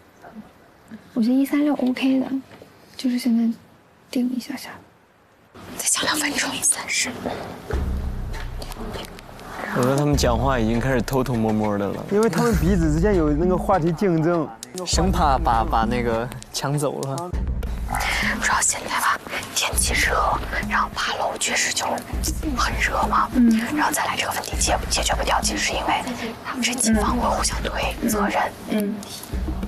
我觉得136 OK 的，就是现在定一下下，再讲2分钟30。我说他们讲话已经开始偷偷摸摸的了，因为他们彼此之间有那个话题竞争，生怕把那个抢走了。主要现在吧，天气热，然后8楼确实就很热嘛，然后再来这个问题解决不掉，其实是因为他们这几方会互相推责任，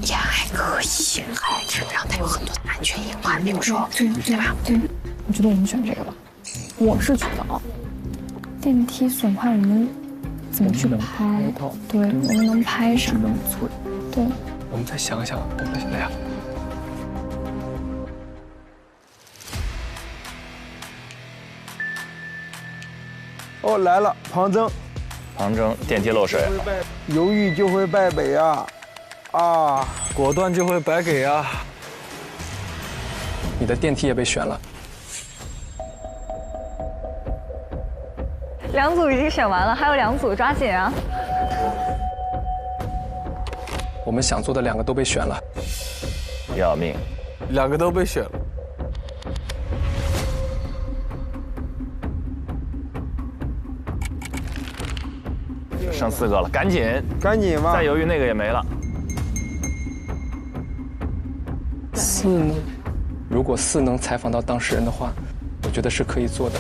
也还可以，还是让他有很多的安全隐患，比如说，对吧？我觉得我们选这个吧，我是觉得啊，电梯损坏我们怎么去拍？对，我们能拍啥？对，我们再想想，哦，来了，旁征。旁征，电梯漏水。犹豫就会败北啊！啊，果断就会白给啊！你的电梯也被选了。 2组已经选完了，还有2组，抓紧啊！我们想做的2个都被选了，要命，2个都被选了。剩4个了，赶紧，赶紧吧！再犹豫那个也没了。4呢？如果4能采访到当事人的话，我觉得是可以做的。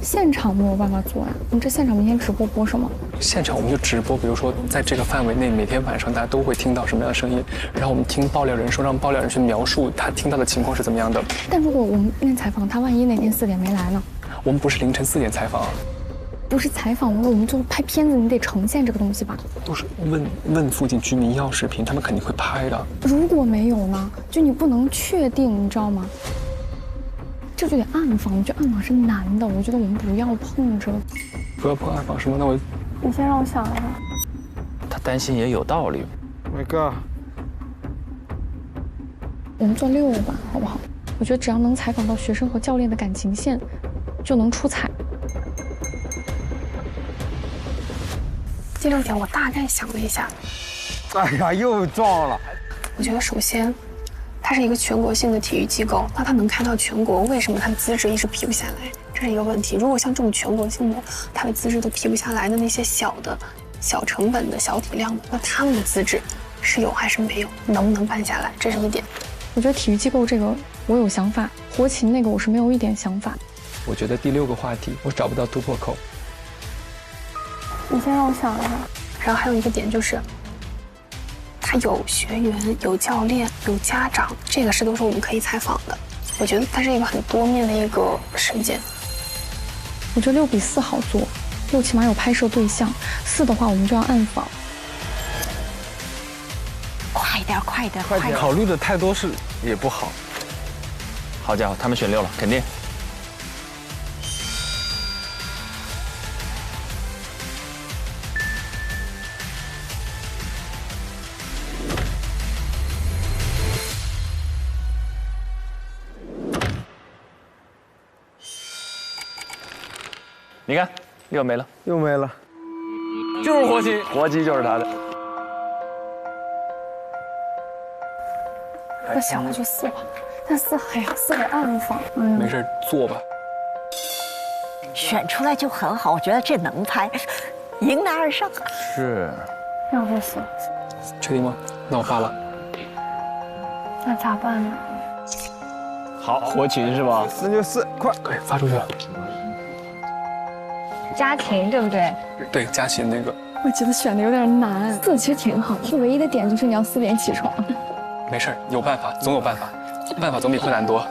现场没有办法做呀，我们这现场明天直播播什么？现场我们就直播，比如说在这个范围内，每天晚上大家都会听到什么样的声音，然后我们听爆料人说，让爆料人去描述他听到的情况是怎么样的。但如果我们练采访，他万一那天4点没来呢？我们不是凌晨4点采访，不是采访，我们做拍片子，你得呈现这个东西吧？都是问附近居民要视频，他们肯定会拍的。如果没有呢？就你不能确定，你知道吗？ 这就得暗访，我觉得暗访是难的，我觉得我们不要碰这个，不要碰暗访什么？那我，你先让我想一下。他担心也有道理。My God， 我们做6个吧，好不好？我觉得只要能采访到学生和教练的感情线，就能出彩。第6点我大概想了一下，哎呀，又撞了。我觉得首先。 它是一个全国性的体育机构，那它能开到全国，为什么它的资质一直批不下来？这是一个问题。如果像这种全国性的，它的资质都批不下来的那些小成本的小体量的，那他们的资质是有还是没有？能不能办下来？这是一点。我觉得体育机构这个我有想法，国情那个我是没有一点想法。我觉得第6个话题我找不到突破口。你先让我想一下。然后还有一个点就是。 他有学员、有教练、有家长，这个都是我们可以采访的。我觉得它是一个很多面的一个事件。我觉得6比4好做，6起码有拍摄对象，4的话我们就要暗访。快点，快点，快点！考虑的太多是也不好。好家伙，他们选6了，肯定。 你看，又没了，又没了，就是活鸡，活鸡就是他的。我想了就4吧，但4，哎呀，4个暗访，没事做吧。选出来就很好，我觉得这能拍，迎难而上。是。要不4，确定吗？那我发了。那咋办呢？好，活群是吧？那就4，快，可以发出去了。 家禽对不对？对，家禽那个。我觉得选的有点难，4其实挺好，就唯一的点就是你要4点起床。没事，有办法，总有办法，办法总比困难多。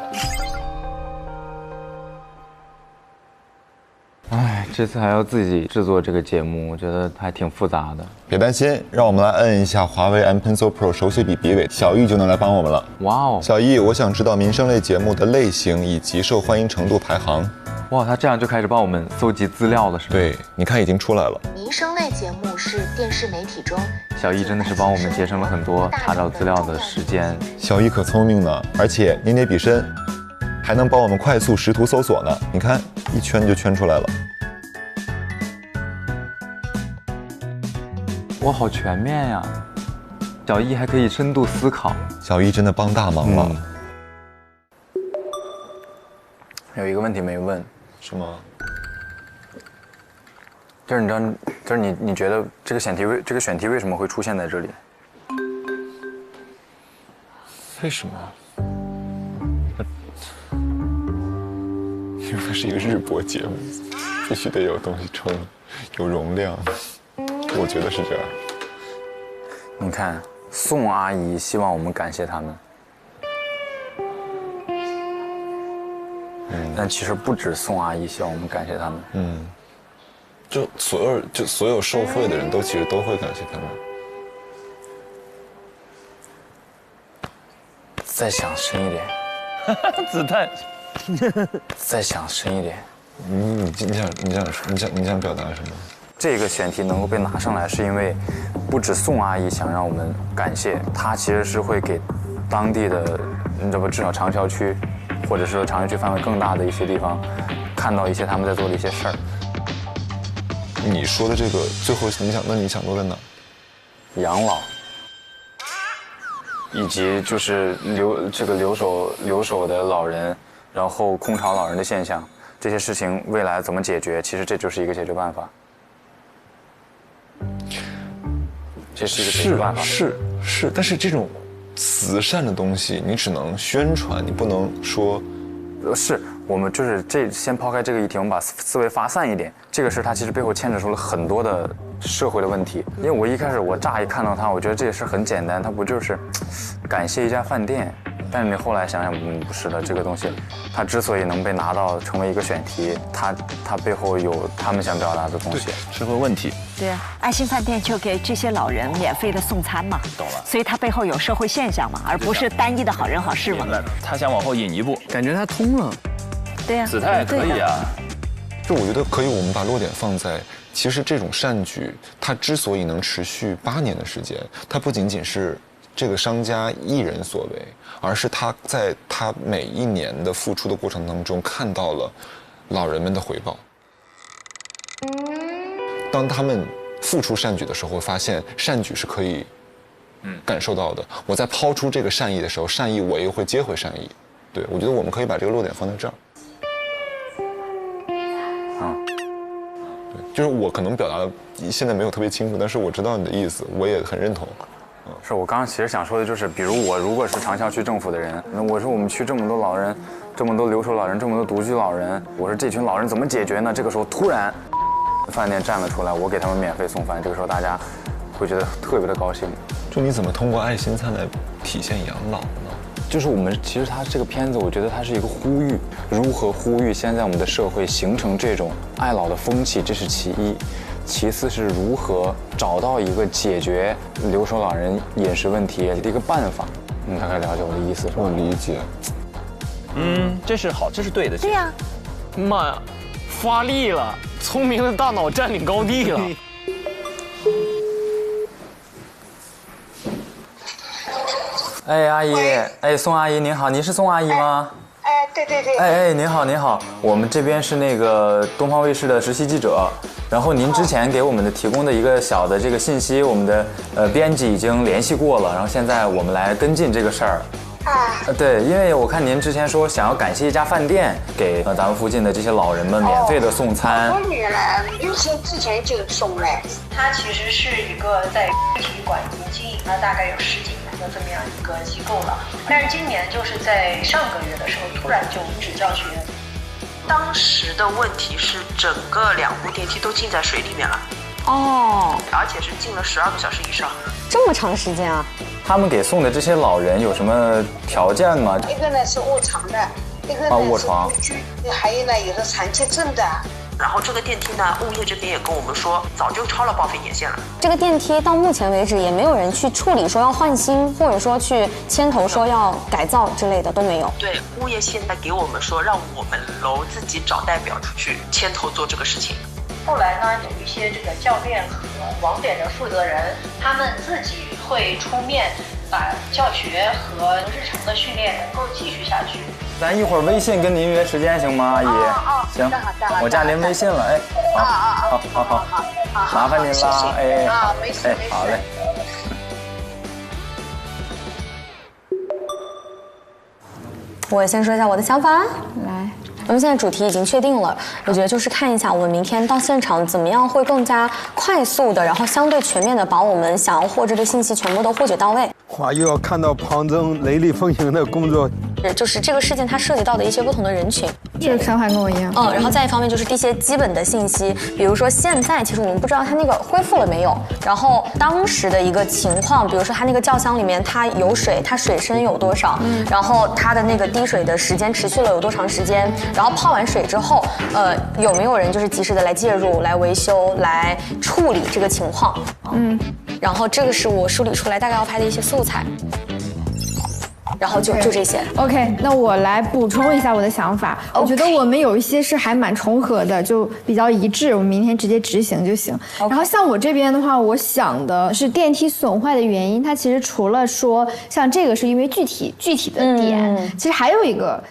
哎，这次还要自己制作这个节目，我觉得还挺复杂的。别担心，让我们来摁一下华为 M Pencil Pro 手写笔笔尾，小易就能来帮我们了。哇哦，小易，我想知道民生类节目的类型以及受欢迎程度排行。 哇，他这样就开始帮我们搜集资料了，是吧？对，你看已经出来了。民生类节目是电视媒体中，小易真的是帮我们节省了很多查找资料的时间。小易可聪明呢，而且年年比深，还能帮我们快速识图搜索呢。你看，一圈就圈出来了。哇，好全面呀！小易还可以深度思考，小易真的帮大忙了。有一个问题没问。 是吗？就是你知道，就是你觉得这个选题为什么会出现在这里？为什么？因为它是一个日播节目，必须得有东西撑，有容量。我觉得是这样。你看，宋阿姨希望我们感谢他们。 但其实不止宋阿姨希望我们感谢他们，就所有受贿的人都其实都会感谢他们。再想深一点，子弹，再想深一点，你想表达什么？这个选题能够被拿上来，是因为不止宋阿姨想让我们感谢，她其实是会给当地的，你知道不？至少长桥区，或者是长桥区范围更大的一些地方，看到一些他们在做的一些事儿。你说的这个最后你想落在哪？养老，以及就是留守的老人，然后空巢老人的现象，这些事情未来怎么解决？其实这就是一个解决办法。这是一个解决办法。是，但是这种慈善的东西，你只能宣传，你不能说。是我们就是先抛开这个议题，我们把思维发散一点。这个事它其实背后牵扯出了很多的社会的问题。因为我一开始我乍一看到它，我觉得这个事很简单，它不就是感谢一家饭店？但是你后来想想，不是的，这个东西，它之所以能被拿到成为一个选题，它背后有他们想表达的东西，社会问题。对啊，爱心饭店就给这些老人免费的送餐嘛，懂了。所以它背后有社会现象嘛，而不是单一的好人好事嘛。他想往后引一步，感觉他通了。对呀，子泰可以啊。就我觉得可以，我们把落点放在，其实这种善举，它之所以能持续8年的时间，它不仅仅是这个商家一人所为，而是他在他每一年的付出的过程当中看到了老人们的回报。当他们付出善举的时候，会发现善举是可以感受到的。我在抛出这个善意的时候，善意我也会接回善意。对，我觉得我们可以把这个落点放在这儿。对，就是我可能表达的现在没有特别清楚，但是我知道你的意思，我也很认同。是我刚刚其实想说的就是，比如我如果是长桥区政府的人，我说我们区这么多老人，这么多留守老人，这么多独居老人，我说这群老人怎么解决呢？这个时候突然，饭店站了出来，我给他们免费送饭，这个时候大家会觉得特别的高兴。就你怎么通过爱心餐来体现养老呢？就是我们其实它这个片子，我觉得它是一个呼吁，如何呼吁现在我们的社会形成这种爱老的风气，这是其一。其次是如何找到一个解决留守老人饮食问题的一个办法。大概了解我的意思是吧？我理解。这是好，这是对的。对呀。妈呀，发力了，聪明的大脑占领高地了。哎，阿姨，哎，宋阿姨您好，您是宋阿姨吗？对。哎，您好，您好，我们这边是那个东方卫视的实习记者，然后您之前给我们的提供的一个小的这个信息，我们的编辑已经联系过了，然后现在我们来跟进这个事儿。对，因为我看您之前说想要感谢一家饭店，给咱们附近的这些老人们免费的送餐。多年了，就是之前就送了。它其实是一个在体育馆已经经营了大概有10几年的这么样一个机构了，但是今年就是在上个月的时候突然就停止教学。当时的问题是整个2部电梯都浸在水里面了。而且是浸了12个小时以上。这么长时间啊！他们给送的这些老人有什么条件吗？一个呢是卧床的，一个呢是独居，还有呢有的残疾证的。然后这个电梯呢，物业这边也跟我们说，早就超了报废年限了。这个电梯到目前为止也没有人去处理说要换新，或者说去牵头说要改造之类的都没有。对，物业现在给我们说，让我们楼自己找代表出去牵头做这个事情。后来呢，有一些这个教练和网点的负责人，他们自己会出面，把教学和日常的训练能够继续下去。咱一会儿微信跟您约时间行吗，阿姨？行，我加您微信了，哎，好，麻烦您了，哎，好嘞。我先说一下我的想法，来。我们现在主题已经确定了，我觉得就是看一下我们明天到现场怎么样会更加快速的，然后相对全面的把我们想要获知的信息全部都获取到位。哇，又要看到庞总雷厉风行的工作。就是这个事件它涉及到的一些不同的人群，这个想法跟我一样。然后再一方面就是一些基本的信息，比如说现在其实我们不知道它那个恢复了没有，然后当时的一个情况，比如说它那个轿厢里面它有水，它水深有多少，然后它的那个滴水的时间持续了有多长时间，然后泡完水之后，有没有人就是及时的来介入、来维修、来处理这个情况，然后这个是我梳理出来大概要拍的一些素材。然后就这些。OK， 那我来补充一下我的想法。我觉得我们有一些是还蛮重合的，就比较一致，我们明天直接执行就行。然后像我这边的话，我想的是电梯损坏的原因，它其实除了说像这个是因为具体的点，其实还有一个。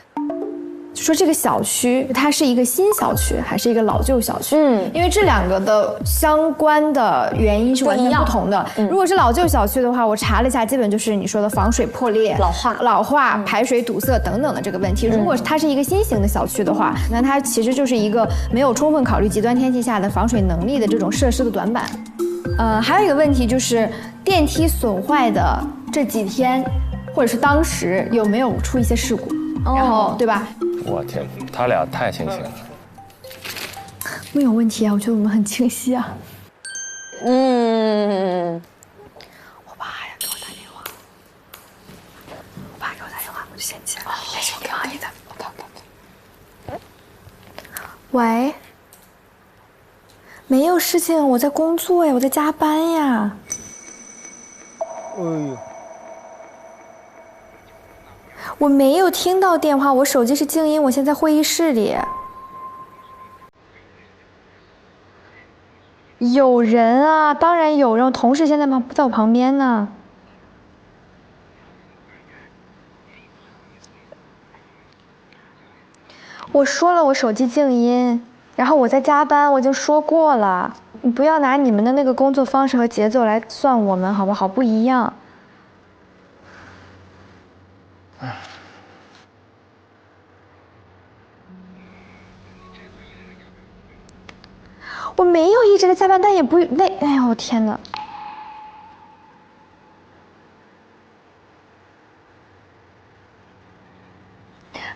说这个小区它是一个新小区还是一个老旧小区？因为这两个的相关的原因是完全不同的。如果是老旧小区的话，我查了一下，基本就是你说的防水破裂、老化、排水堵塞等等的这个问题。如果它是一个新型的小区的话，那它其实就是一个没有充分考虑极端天气下的防水能力的这种设施的短板。还有一个问题就是电梯损坏的这几天，或者是当时有没有出一些事故？然后对吧？我天，他俩太清醒了。没有问题啊，我觉得我们很清晰啊。我爸呀给我打电话，我就先接了，没事，我给阿姨的。喂，没有事情，我在工作呀，我在加班呀。哎呦。我没有听到电话，我手机是静音，我现在会议室里。有人啊，当然有人，我同事现在在我旁边呢。我说了，我手机静音，然后我在加班，我已经说过了，你不要拿你们的那个工作方式和节奏来算我们，好不好？不一样。我没有一直在加班，但也不累。哎呀，我天哪！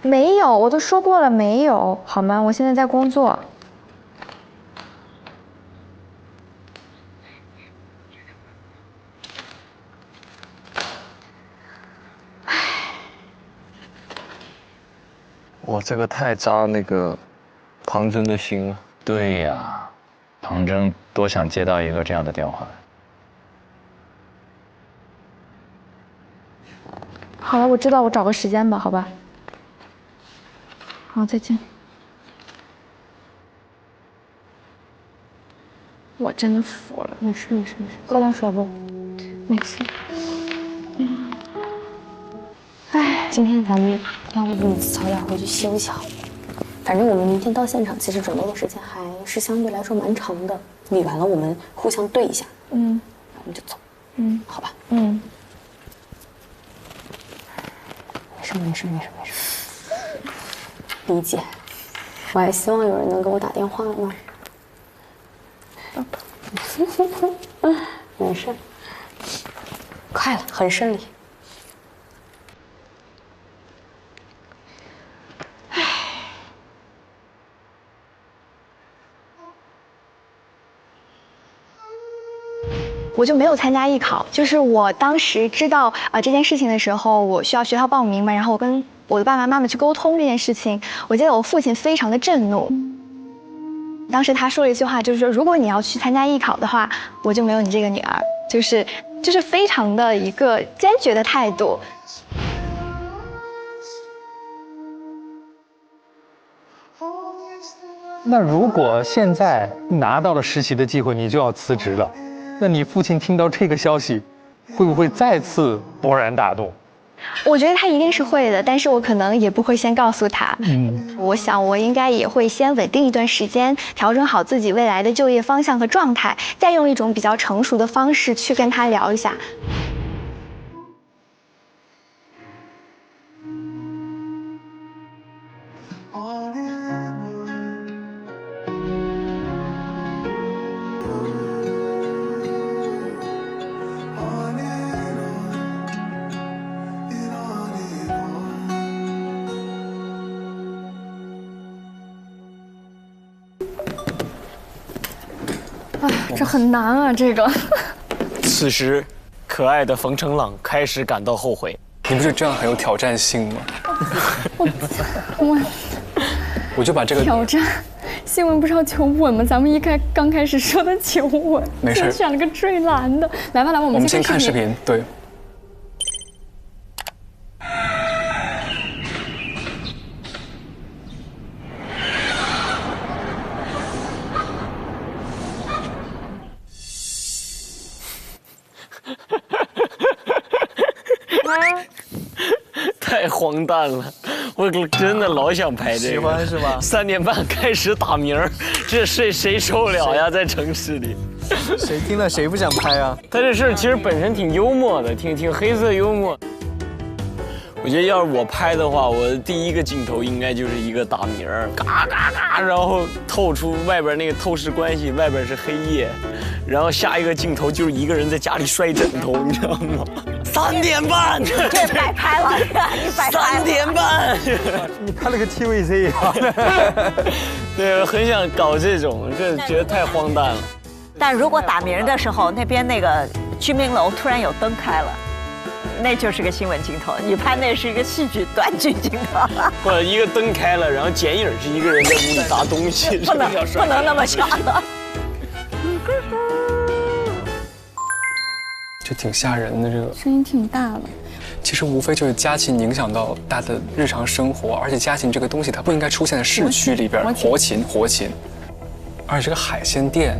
没有，我都说过了，没有，好吗？我现在在工作。哇，这个太扎那个庞真的心了。对呀，庞真多想接到一个这样的电话。好了，我知道，我找个时间吧，好吧。好，再见。我真的服了。没事，喝点水不？没事。哎，今天咱们要不早点回去休息好了。反正我们明天到现场，其实准备的时间还是相对来说蛮长的。理完了，我们互相对一下，然后我们就走，好吧？没事，理解。我还希望有人能给我打电话呢。没事，快了，很顺利。我就没有参加艺考，就是我当时知道这件事情的时候，我需要学校报名嘛，然后我跟我的爸爸妈妈去沟通这件事情。我记得我父亲非常的震怒，当时他说了一句话，就是说如果你要去参加艺考的话，我就没有你这个女儿，就是非常的一个坚决的态度。那如果现在拿到了实习的机会，你就要辞职了，那你父亲听到这个消息，会不会再次勃然大怒？我觉得他一定是会的，但是我可能也不会先告诉他。我想我应该也会先稳定一段时间，调整好自己未来的就业方向和状态，再用一种比较成熟的方式去跟他聊一下。这很难啊，这个。此时，可爱的冯成朗开始感到后悔。你不是这样很有挑战性吗？我就把这个挑战。新闻不是要求稳吗？咱们刚开始说的求稳，没事，选了个最难的。来吧，我们先看视频。对。太荒诞了，我真的老想拍这个。喜欢是吧？3点半开始打鸣儿，这谁受了呀？在城市里，谁听了谁不想拍啊？他这事儿其实本身挺幽默的，挺黑色幽默。我觉得要是我拍的话，我第一个镜头应该就是一个打鸣儿，嘎嘎嘎，然后透出外边那个透视关系，外边是黑夜，然后下一个镜头就是一个人在家里摔枕头，你知道吗？3点半，这白拍了，你白拍了。3点半，你拍了个 TVC 啊？对，我很想搞这种，这觉得太荒诞了。但如果打鸣的时候，那边那个居民楼突然有灯开了。那就是个新闻镜头，你拍那是一个戏剧短剧镜头，或者一个灯开了，然后剪影是一个人在屋里砸东西，不能那么小的。就挺吓人的，这个声音挺大的。其实无非就是家禽影响到大家的日常生活，而且家禽这个东西它不应该出现在市区里边。活禽，而且这个海鲜店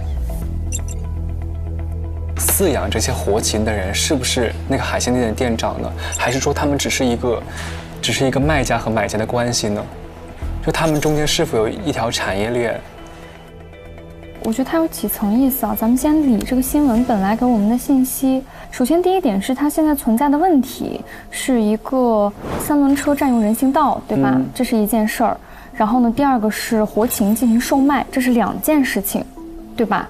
饲养这些活禽的人是不是那个海鲜店的店长呢？还是说他们只是一个卖家和买家的关系呢？就他们中间是否有一条产业链？我觉得它有几层意思啊。咱们先理这个新闻本来给我们的信息。首先，第一点是它现在存在的问题是一个3轮车占用人行道，对吧？这是一件事儿。然后呢，第二个是活禽进行售卖，这是2件事情，对吧？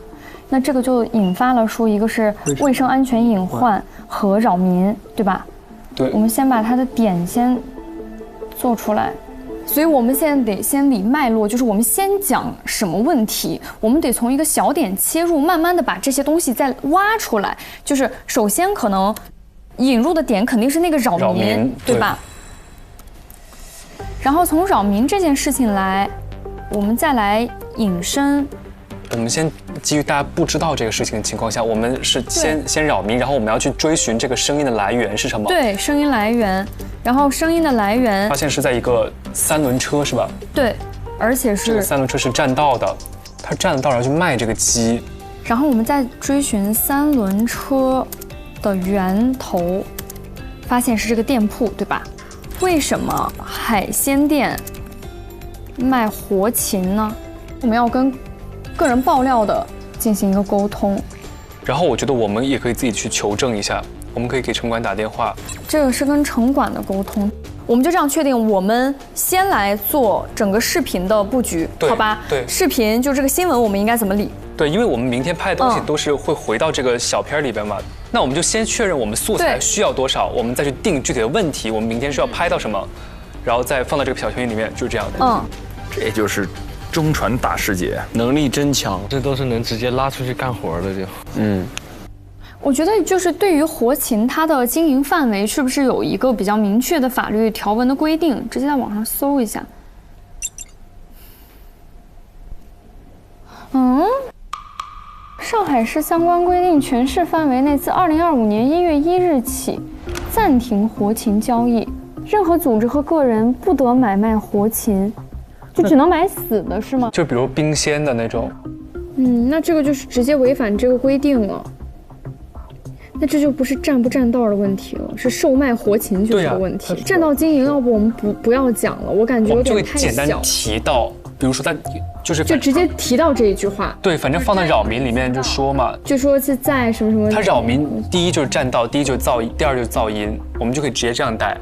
那这个就引发了说，一个是卫生安全隐患和扰民，对吧？对。我们先把它的点先做出来。所以我们现在得先理脉络，就是我们先讲什么问题，我们得从一个小点切入，慢慢的把这些东西再挖出来。就是首先可能引入的点肯定是那个扰民，对吧？然后从扰民这件事情来，我们再来引申。我们先基于大家不知道这个事情的情况下，我们是先扰民，然后我们要去追寻这个声音的来源是什么？对，声音来源，然后声音的来源发现是在一个3轮车是吧？对，而且是这个3轮车是占道的，他占了道然后去卖这个鸡。然后我们再追寻3轮车的源头，发现是这个店铺，对吧？为什么海鲜店卖活禽呢？我们要跟个人爆料的进行一个沟通，然后我觉得我们也可以自己去求证一下，我们可以给城管打电话。这个是跟城管的沟通，我们就这样确定，我们先来做整个视频的布局，好吧？对，视频就这个新闻我们应该怎么理？对，因为我们明天拍的东西都是会回到这个小片里边嘛，那我们就先确认我们素材需要多少，我们再去定具体的问题，我们明天需要拍到什么，然后再放到这个小圈里面，就是这样的。这就是中传大师姐，能力真强，这都是能直接拉出去干活的就。我觉得就是对于活禽，它的经营范围是不是有一个比较明确的法律条文的规定？直接在网上搜一下。上海市相关规定全市范围内自2025年1月1日起暂停活禽交易，任何组织和个人不得买卖活禽，就只能买死的是吗？就比如冰鲜的那种。那这个就是直接违反这个规定了。那这就不是占不占道的问题了，是售卖活禽就是个问题。占道经营，要不我们不要讲了，我感觉有点太小。就会简单提到，比如说他就直接提到这一句话。对，反正放到扰民里面就说嘛，就说是在什么什么。他扰民，第一就是占道，第一就是噪音，第二就是噪音，我们就可以直接这样带。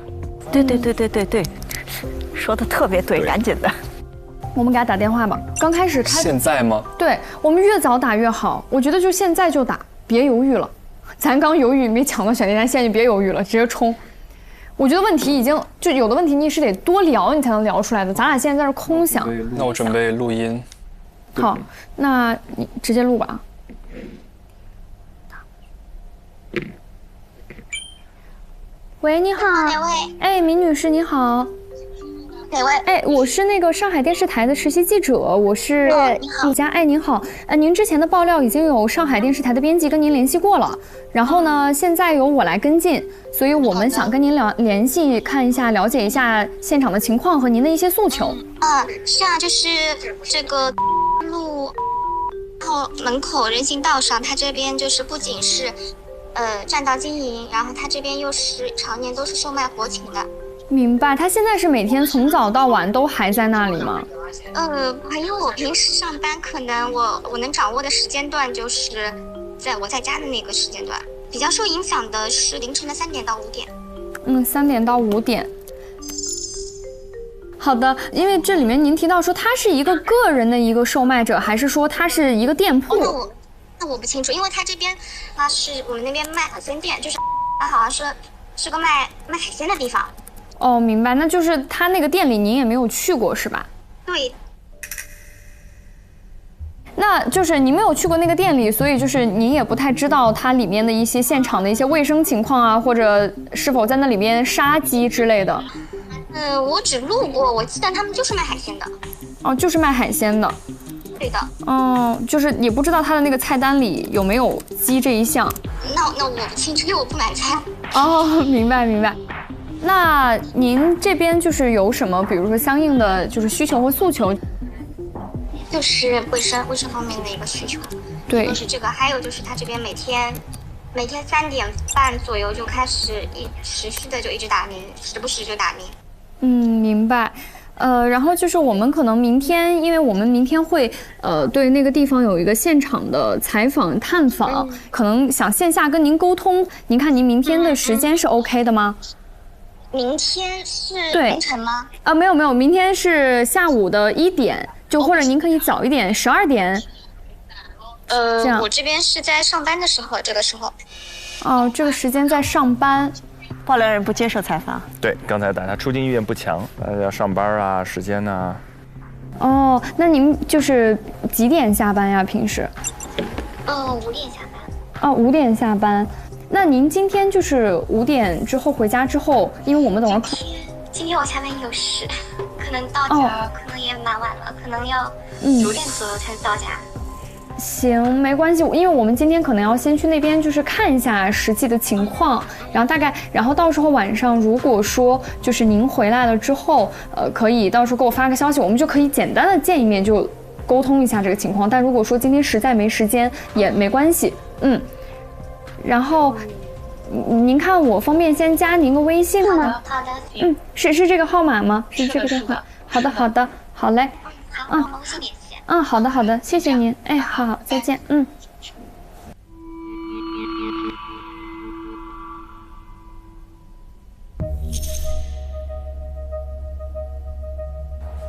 对，说的特别对，赶紧的。我们给他打电话吧。刚开始现在吗？对，我们越早打越好。我觉得就现在就打，别犹豫了。咱刚犹豫没抢到选题单，现在就别犹豫了，直接冲。我觉得问题已经就有的问题你是得多聊你才能聊出来的，咱俩现在在这空想。那我准备录音。好，那你直接录吧。喂，你好。哪位？哎，闵女士，你好。哪位？哎，我是那个上海电视台的实习记者，我是你好。哎，您好，您之前的爆料已经有上海电视台的编辑跟您联系过了，然后呢，现在由我来跟进，所以我们想跟您联系，看一下，了解一下现场的情况和您的一些诉求。是啊，就是这个路后门口人行道上，它这边就是不仅是占道经营，然后他这边又是常年都是售卖活禽的。明白，他现在是每天从早到晚都还在那里吗？因为我平时上班，可能我能掌握的时间段就是我在家的那个时间段，比较受影响的是凌晨的3点到5点。3点到5点。好的，因为这里面您提到说他是一个个人的一个售卖者，还是说他是一个店铺？那我不清楚，因为他这边他是我们那边卖海鲜店，就是他好像是个卖海鲜的地方。哦，明白，那就是他那个店里您也没有去过是吧？对。那就是你没有去过那个店里，所以就是你也不太知道它里面的一些现场的一些卫生情况啊，或者是否在那里面杀鸡之类的。我只路过，我记得他们就是卖海鲜的。哦，就是卖海鲜的。对的。就是也不知道他的那个菜单里有没有鸡这一项。那我不清楚，因为我不买菜。明白。那您这边就是有什么，比如说相应的就是需求和诉求？就是卫生方面的一个需求。对。就是这个，还有就是他这边每天3点半左右就开始持续的就一直打铃，时不时就打铃。明白。然后就是我们可能明天，因为我们明天会对那个地方有一个现场的采访探访，可能想线下跟您沟通。您看您明天的时间是 OK 的吗？明天是凌晨吗？没有，明天是下午的1点，就或者您可以早一点，12点。这样。我这边是在上班的时候，这个时候。这个时间在上班。爆料人不接受采访。对，刚才打他出镜意愿不强，要上班啊，时间啊。那您就是几点下班呀？平时？5点下班。5点下班。那您今天就是5点之后回家之后，因为我们等会儿今天我下班有事，可能到家可能也蛮晚了，可能要9点左右才到家。行，没关系，因为我们今天可能要先去那边就是看一下实际的情况，然后到时候晚上如果说就是您回来了之后，可以到时候给我发个消息，我们就可以简单的见一面，就沟通一下这个情况。但如果说今天实在没时间也没关系，然后您看我方便先加您个微信吗？好的。是这个号码吗？是这个电话。好的，好嘞。好，我们微信联系。好的，谢谢您。好，再见。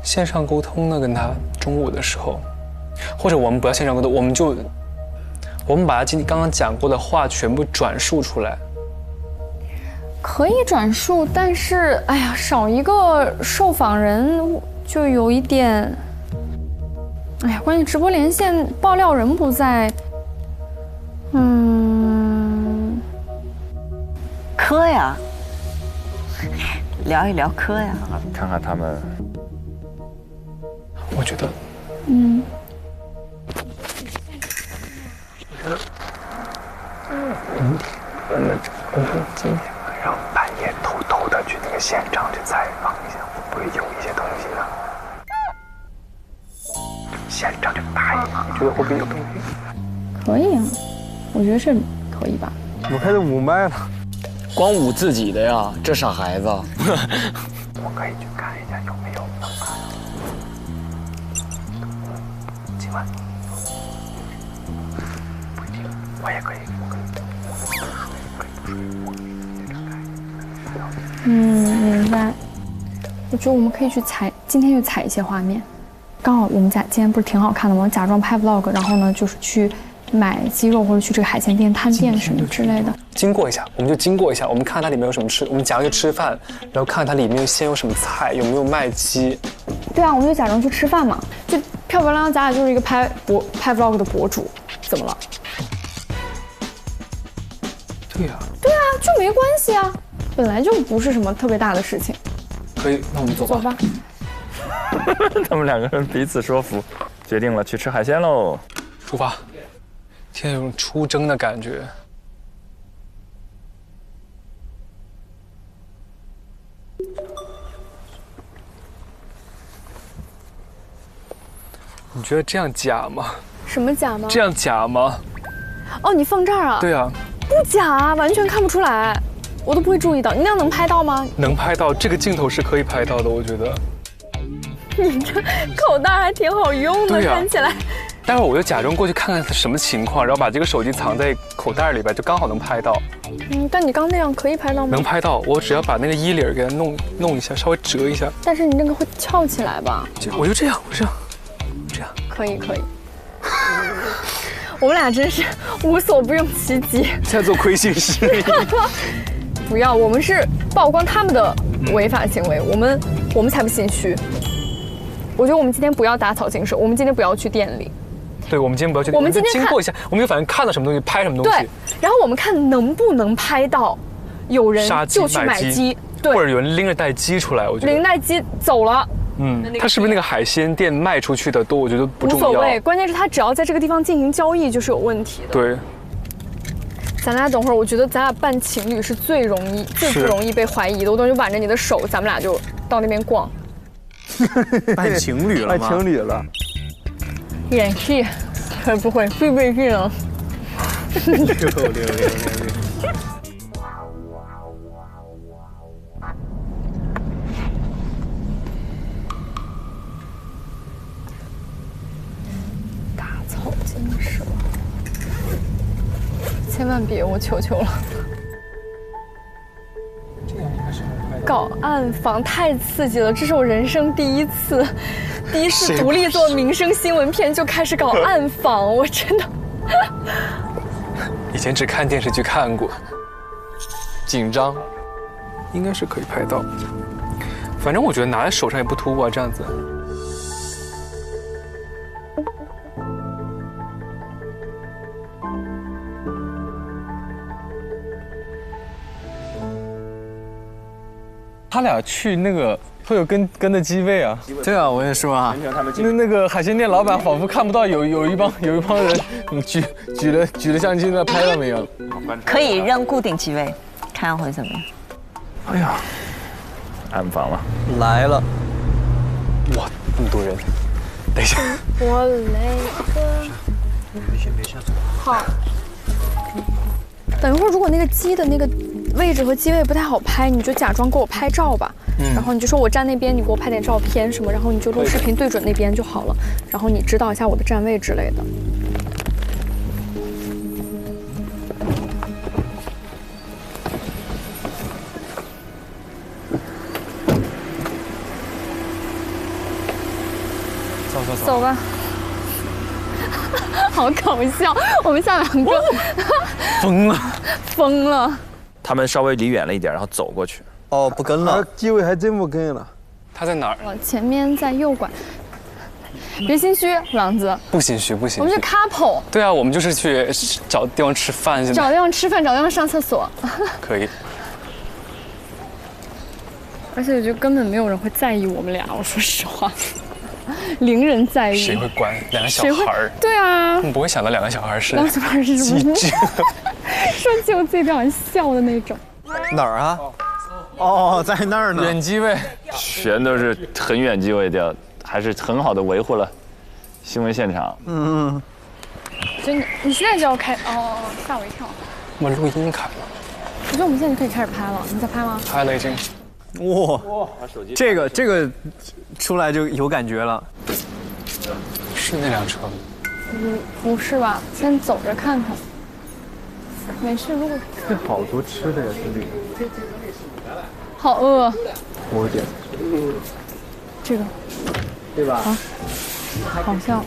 线上沟通呢，跟他中午的时候，或者我们不要线上沟通，我们把他刚刚讲过的话全部转述出来。可以转述，但是少一个受访人就有一点。关键直播连线爆料人不在，磕呀，聊一聊磕呀，看看他们。我觉得，今天晚上半夜偷偷的去那个现场去采访一下，会不会有一些东西呢？现场就大一点，你觉得会不会有东西？可以啊，我觉得是可以吧。怎么开始捂麦了？光捂自己的呀，这傻孩子。我可以去看一下有没有能看到。今晚不一定，我也可以，明白。我觉得我们可以去今天去采一些画面。刚好我们今天不是挺好看的吗？假装拍 vlog， 然后呢就是去买鸡肉或者去这个海鲜店探店什么之类的。经过一下，我们就经过一下，我们看看它里面有什么吃，我们假装去吃饭，然后看看它里面先有什么菜，有没有卖鸡。对啊，我们就假装去吃饭嘛，就漂漂亮亮，咱俩就是一个拍 vlog 的博主，怎么了？对呀。对啊，就没关系啊，本来就不是什么特别大的事情。可以，那我们走吧。他们2个人彼此说服，决定了去吃海鲜喽。出发，天有种出征的感觉。你觉得这样假吗？什么假吗？这样假吗？哦，你放这儿啊？对啊。不假啊，完全看不出来，我都不会注意到。你那样能拍到吗？能拍到，这个镜头是可以拍到的，我觉得。你这口袋还挺好用的，看起来。待会儿我就假装过去看看是什么情况，然后把这个手机藏在口袋里边，就刚好能拍到。但你刚那样可以拍到吗？能拍到，我只要把那个衣领给它弄一下，稍微折一下。但是你那个会翘起来吧？我就这样，这样。可以。我们俩真是无所不用其极。现在做亏心事。不要，我们是曝光他们的违法行为，我们才不心虚。我觉得我们今天不要打草惊蛇，我们今天不要去店里。对，我们今天不要去店里，我们今天经过一下，我们就反正看到什么东西拍什么东西。对，然后我们看能不能拍到有人就去买鸡，对，或者有人拎着袋鸡出来，我觉得拎袋鸡走了。他是不是那个海鲜店卖出去的多？我觉得不重要。无所谓，关键是他只要在这个地方进行交易就是有问题的。对。咱俩等会儿，我觉得咱俩扮情侣是最不容易被怀疑的。我等会就挽着你的手，咱们俩就到那边逛。扮情侣了吗？扮情侣了。演戏会不会必备技能？六。打草惊蛇，千万别，我求求了。搞暗访太刺激了，这是我人生第一次独立做民生新闻片就开始搞暗访，我真的。以前只看电视剧看过，紧张，应该是可以拍到。反正我觉得拿在手上也不突兀啊，这样子。他俩去那个会有跟的机位啊？对啊，我也说啊，那个海鲜店老板仿佛看不到有一帮人举着相机在拍他们一样。可以扔固定机位，看会怎么样？哎呀，暗访了，来了！哇，那么多人！等一下，我来个。没事。好。等一会儿，如果那个鸡的那个位置和机位不太好拍，你就假装给我拍照吧。然后你就说我站那边，你给我拍点照片什么，然后你就录视频对准那边就好了。然后你指导一下我的站位之类的。走吧。好搞笑，我们像两个疯了。他们稍微离远了一点，然后走过去。哦，不跟了，机位还真不跟了。他在哪儿？前面在右拐。别心虚，狼子。不心虚。我们是 couple。对啊，我们就是去找地方吃饭。找地方吃饭，找地方上厕所。可以。而且我觉得根本没有人会在意我们俩，我说实话。零人在意，谁会管两个小孩儿？对啊，你不会想到两个小孩是两个小孩是什么？说起我自己都想笑的那种。哪儿啊？哦，在那儿呢。远机位，全都是很远机位的，还是很好的维护了新闻现场。真的，你现在就要开？哦，吓我一跳。我们录音开了。我觉得我们现在就可以开始拍了，你在拍吗？拍了已经。哇，这个出来就有感觉了。是那辆车吗？不是吧？先走着看看。没事，如果这好多吃的呀，这里。好饿。我点。这个。对吧？啊。好像。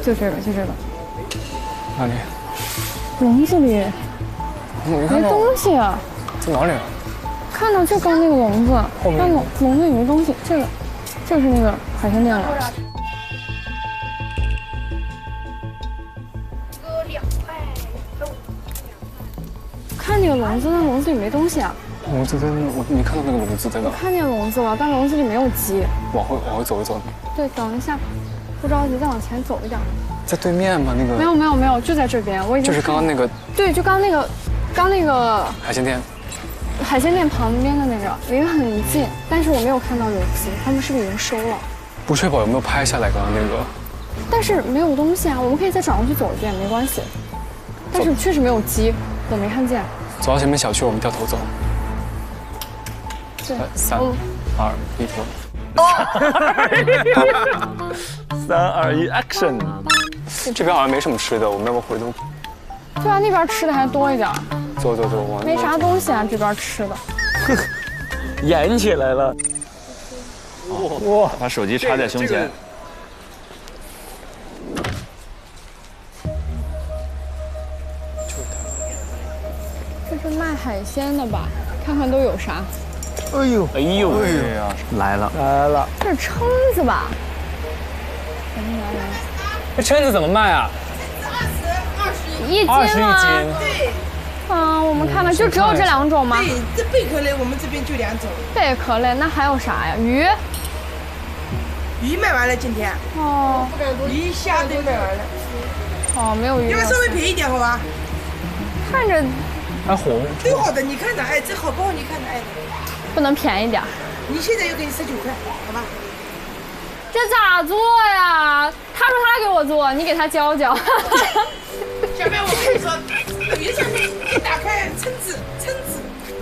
就这个。哪里？笼子里。没东西啊。在哪里？看到就刚那个笼子，但笼子里没东西。这个是那个海鲜店了。看那个笼子，那笼子里没东西啊。笼子在那，我没看到那个笼子在哪。我看见笼子了，但笼子里没有鸡。往回走一走。对，等一下，不着急，再往前走一点。在对面吗？那个没有，就在这边。我已经就是刚刚那个。对，就刚那个海鲜店。海鲜店旁边的那个离得很近，但是我没有看到有鸡，他们是不是已经收了？不确保有没有拍下来刚刚那个。但是没有东西啊，我们可以再转过去走一遍，没关系。但是确实没有鸡，我没看见。走到前面小区，我们掉头走。对，3、2、1，走。3、2、1 ，Action！ 这边好像没什么吃的，我们要不回头？对啊，那边吃的还多一点。走，没啥东西啊，这边吃的。演起来了。哇！把手机插在胸前。这是卖海鲜的吧？看看都有啥。哎呦！来了！这是蛏子吧？来。这蛏子怎么卖啊？1斤21斤。对。我们看看，就只有这2种吗？对，这贝壳类我们这边就2种。贝壳类，那还有啥呀？鱼卖完了今天。哦。鱼虾都卖完了。哦，没有鱼。要不要稍微便宜点好吧？看着。还红。都好的，你看着，哎，这好不好？你看着，哎。不能便宜点。你现在又给你19块，好吧？这咋做呀？他说他给我做，你给他教教。小妹，我跟你说，鱼下面一打开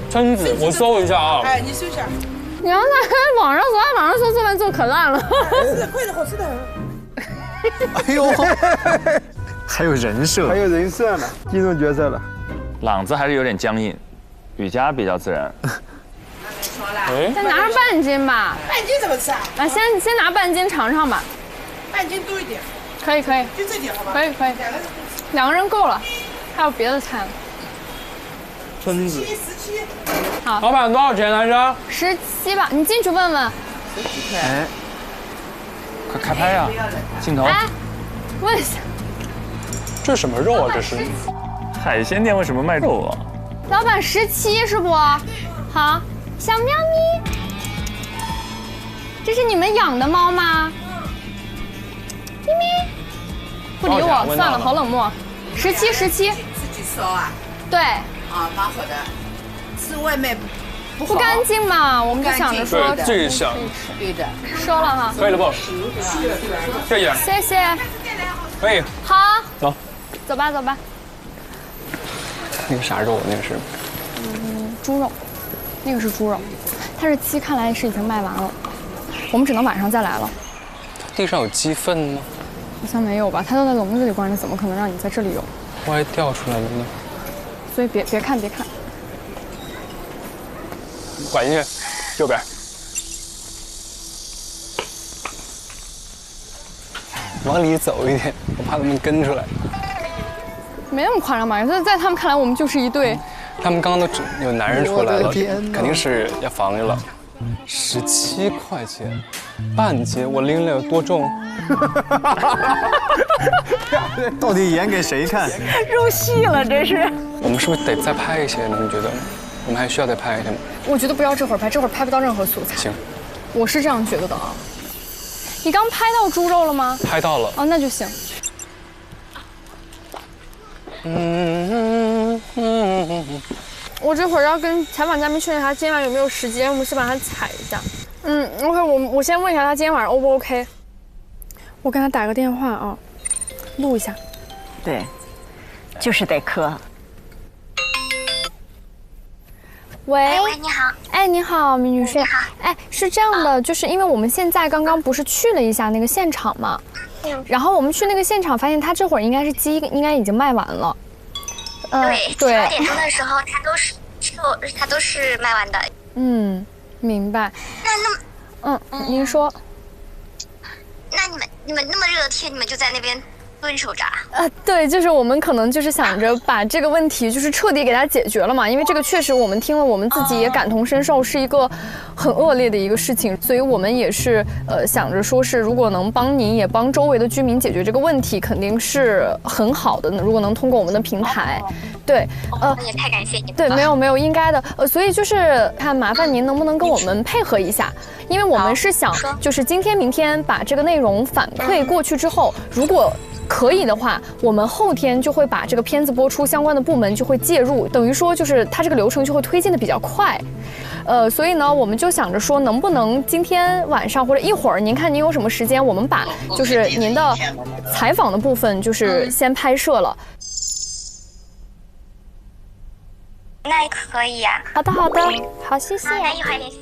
蛏子，我搜一下啊。哎，你搜一下。你让他网上搜，这边做可烂了。是快的，好吃的很。哎呦，还有人设呢，进入角色了。朗子还是有点僵硬，雨佳比较自然。先拿上半斤吧。半斤怎么吃啊？先拿半斤尝尝吧。半斤多一点。可以。就这点好吧？可以。2个人够了，还有别的菜吗？蛏子。17。好。老板多少钱来着？17吧，你进去问问。哎，快开拍呀！镜头。哎，问一下。这是什么肉啊？这是。海鲜店为什么卖肉啊？老板17是不？好。小喵咪，这是你们养的猫吗？咪咪，不理我，算了，好冷漠。17。自己烧啊？对。啊，蛮好的。吃外卖不干净嘛，我们就想着说这想。对的。收了哈。可以了不？可以。谢谢。可以。好。走吧。那个啥肉？那个是？猪肉。那个是猪肉，但是鸡看来是已经卖完了，我们只能晚上再来了。地上有鸡粪吗？好像没有吧，它都在笼子里关着，怎么可能让你在这里有？万一掉出来了呢？所以别看。拐进去，右边。往里走一点，我怕他们跟出来。没那么夸张吧？在他们看来，我们就是一对。他们刚刚都有男人出来了，肯定是要防着了。17块钱，半斤，我拎了有多重？到底演给谁看？入戏了，这是。我们是不是得再拍一些呢？你觉得？我们还需要再拍一些吗？我觉得不要这会儿拍，这会儿拍不到任何素材。行，我是这样觉得的啊。你刚拍到猪肉了吗？拍到了。哦，那就行。我这会儿要跟采访嘉宾确认他今天晚上有没有时间，我们先把他踩一下。OK， 我先问一下他今天晚上 O 不 OK？ 我跟他打个电话啊，录一下。对，就是得磕。喂，你好。哎，你好，米女士。你好。哎，是这样的，就是因为我们现在刚刚不是去了一下那个现场嘛，然后我们去那个现场发现他这会儿应该是鸡应该已经卖完了。对，12点钟的时候它都是卖完的。明白。您说。那你们那么热的天，你们就在那边蹲守着？对，就是我们可能就是想着把这个问题就是彻底给它解决了嘛，因为这个确实我们听了，我们自己也感同身受，是一个很恶劣的一个事情，所以我们也是想着说是如果能帮您也帮周围的居民解决这个问题，肯定是很好的。如果能通过我们的平台，对，那也太感谢你们了。对，没有应该的，所以就是看麻烦您能不能跟我们配合一下，因为我们是想就是今天明天把这个内容反馈过去之后，如果可以的话，我们后天就会把这个片子播出，相关的部门就会介入，等于说就是它这个流程就会推进的比较快。所以呢，我们就想着说，能不能今天晚上或者一会儿，您看您有什么时间，我们把就是您的采访的部分就是先拍摄了。那可以呀。好的，好，谢谢。那一会儿联系。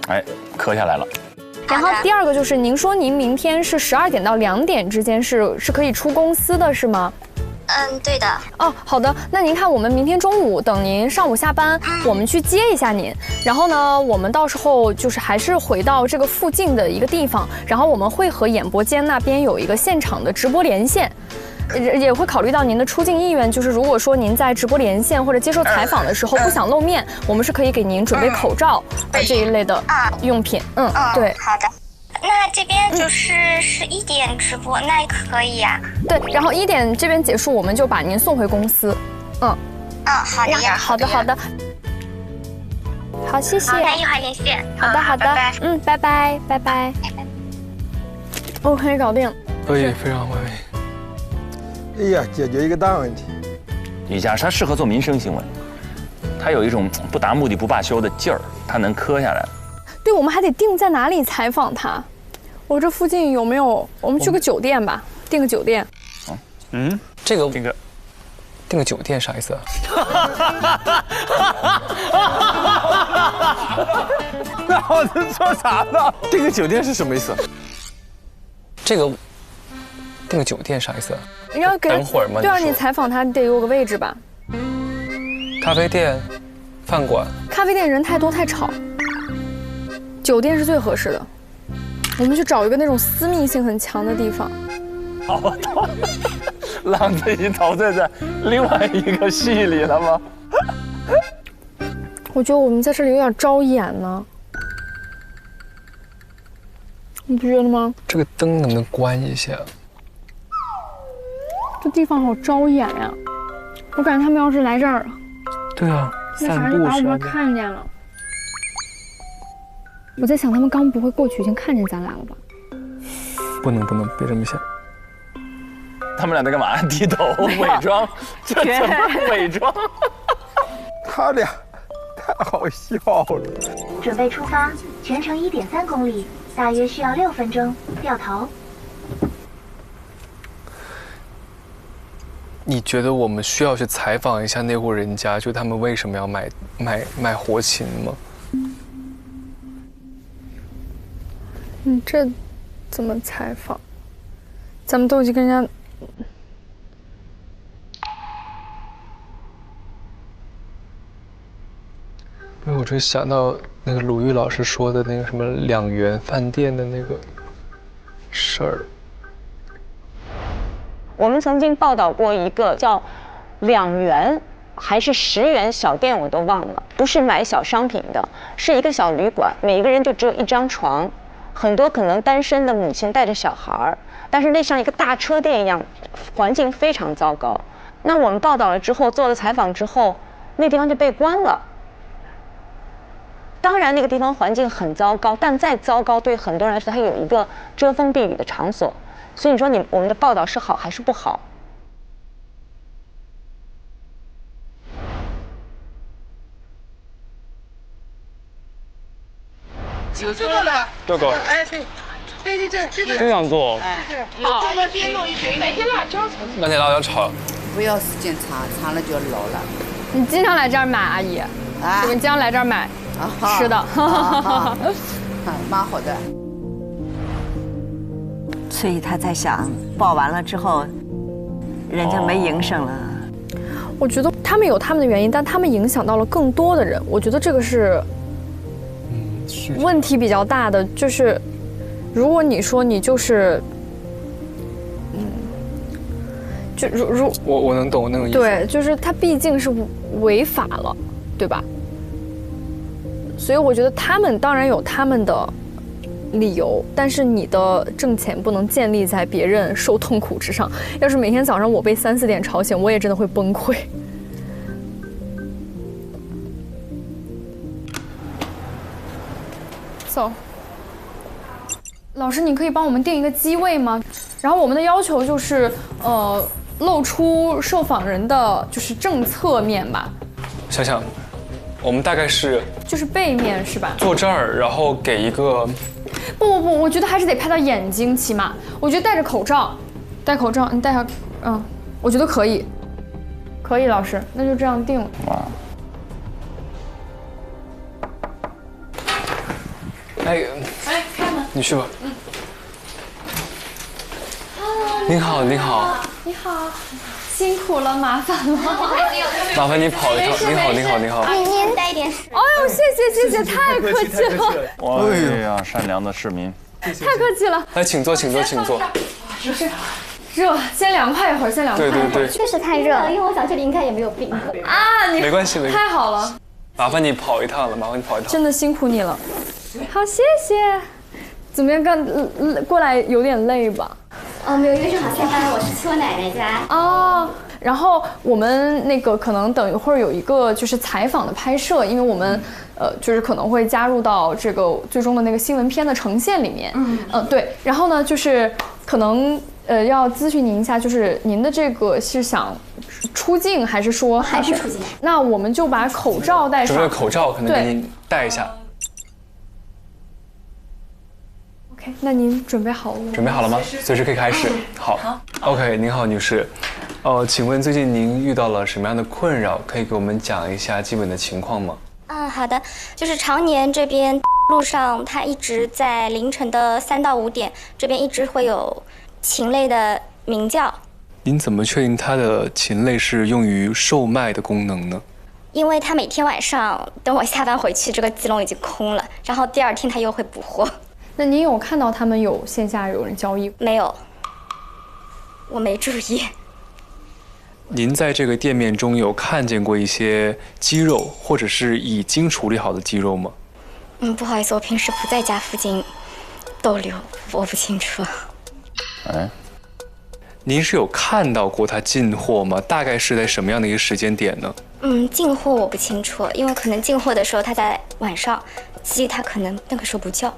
哎，磕下来了。然后第二个就是您说您明天是12点到2点之间是可以出公司的是吗？对的。哦，好的。那您看，我们明天中午等您上午下班，我们去接一下您。然后呢，我们到时候就是还是回到这个附近的一个地方，然后我们会和演播间那边有一个现场的直播连线。也会考虑到您的出镜意愿，就是如果说您在直播连线或者接受采访的时候不想露面，我们是可以给您准备口罩这一类的用品。对。好的。那这边就是11点直播，那也可以呀。对，然后1点这边结束，我们就把您送回公司。好的呀。好的。好，谢谢。那一会儿联系。好的。拜拜。OK， 搞定。可以，非常完美。哎呀，解决一个大问题。李佳他适合做民生新闻，他有一种不达目的不罢休的劲儿，他能磕下来。对，我们还得定在哪里采访他。我这附近有没有？我们去个酒店吧，订个酒店。这个订个酒店啥意思啊？那我是说啥呢？订个酒店是什么意思？这个订个酒店啥意思啊？你要给等会儿吗？对啊，你采访他，你得有个位置吧。咖啡店、饭馆。咖啡店人太多太吵，酒店是最合适的。我们去找一个那种私密性很强的地方。好，浪子已经陶醉在另外一个戏里了吗？我觉得我们在这里有点招眼呢，你不觉得吗？这个灯能不能关一下？这地方好招眼呀！我感觉他们要是来这儿，对啊，散步把我们看见了。我在想，他们刚不会过去已经看见咱俩了吧？不能，别这么想。他们俩在干嘛？低头伪装，这怎么伪装？他俩太好笑了。准备出发，全程1.3公里，大约需要6分钟。掉头。你觉得我们需要去采访一下那户人家，就他们为什么要买活禽吗？你这怎么采访？咱们都已经跟人家……因为我就想到那个鲁豫老师说的那个什么2元饭店的那个事儿。我们曾经报道过一个叫2元还是10元小店，我都忘了，不是买小商品的，是一个小旅馆，每个人就只有1张床，很多可能单身的母亲带着小孩，但是那像一个大车店一样，环境非常糟糕。那我们报道了之后，做了采访之后，那地方就被关了。当然那个地方环境很糟糕，但再糟糕对很多人来说，它有一个遮风避雨的场所。所以你说我们的报道是好还是不好？有这个了，这个，哎对，这样做，好，这个边弄一堆，哪天辣椒炒？那天辣椒炒，不要时间长了就老了。你经常来这儿买，阿姨？我们经常来这儿买吃的，蛮好的。所以他在想，报完了之后，人家没营生了。我觉得他们有他们的原因，但他们影响到了更多的人。我觉得这个是问题比较大的。就是如果你说你就是，就如我能懂那种意思。对，就是他毕竟是违法了，对吧？所以我觉得他们当然有他们的理由，但是你的挣钱不能建立在别人受痛苦之上。要是每天早上我被3、4点吵醒，我也真的会崩溃。走，老师，你可以帮我们定一个机位吗？然后我们的要求就是，露出受访人的就是正侧面吧。想想，我们大概是就是背面是吧？坐这儿，然后给一个。不，我觉得还是得拍到眼睛，起码我觉得戴着口罩，戴口罩，你戴下，我觉得可以，老师，那就这样定了。哎，开门。你去吧。您好，您好。你好，辛苦了，麻烦了。麻烦你跑一趟。您好，您好，您好。您带一点水。哎呦，谢谢，太客气了。哎呀，善良的市民，太客气了。来，请坐，请坐，请坐。热，先凉快一会儿，先凉快一会儿。对，确实太热了，因为我想这里应该也没有病啊。你没关系，太好了。麻烦你跑一趟了，麻烦你跑一趟。真的辛苦你了。好，谢谢。怎么样？过来有点累吧？哦，没有，因为正好下班，我是去我奶奶家。哦，然后我们那个可能等一会儿有一个就是采访的拍摄，因为我们就是可能会加入到这个最终的那个新闻片的呈现里面。对。然后呢，就是可能要咨询您一下，就是您的这个是想出镜还是说还是出镜？那我们就把口罩戴上。准备口罩，可能给您戴一下。OK， 那您准备好了吗？准备好了吗？随时可以开始。好。OK， 您好，女士。请问最近您遇到了什么样的困扰？可以给我们讲一下基本的情况吗？好的，就是常年这边路上，它一直在凌晨的3到5点，这边一直会有禽类的鸣叫。您怎么确定它的禽类是用于售卖的功能呢？因为它每天晚上等我下班回去，这个鸡笼已经空了，然后第2天它又会补货。那您有看到他们有线下有人交易？没有，我没注意。您在这个店面中有看见过一些鸡肉，或者是已经处理好的鸡肉吗？不好意思，我平时不在家附近逗留，我不清楚。哎，您是有看到过它进货吗？大概是在什么样的一个时间点呢？进货我不清楚，因为可能进货的时候它在晚上，鸡它可能那个时候不叫。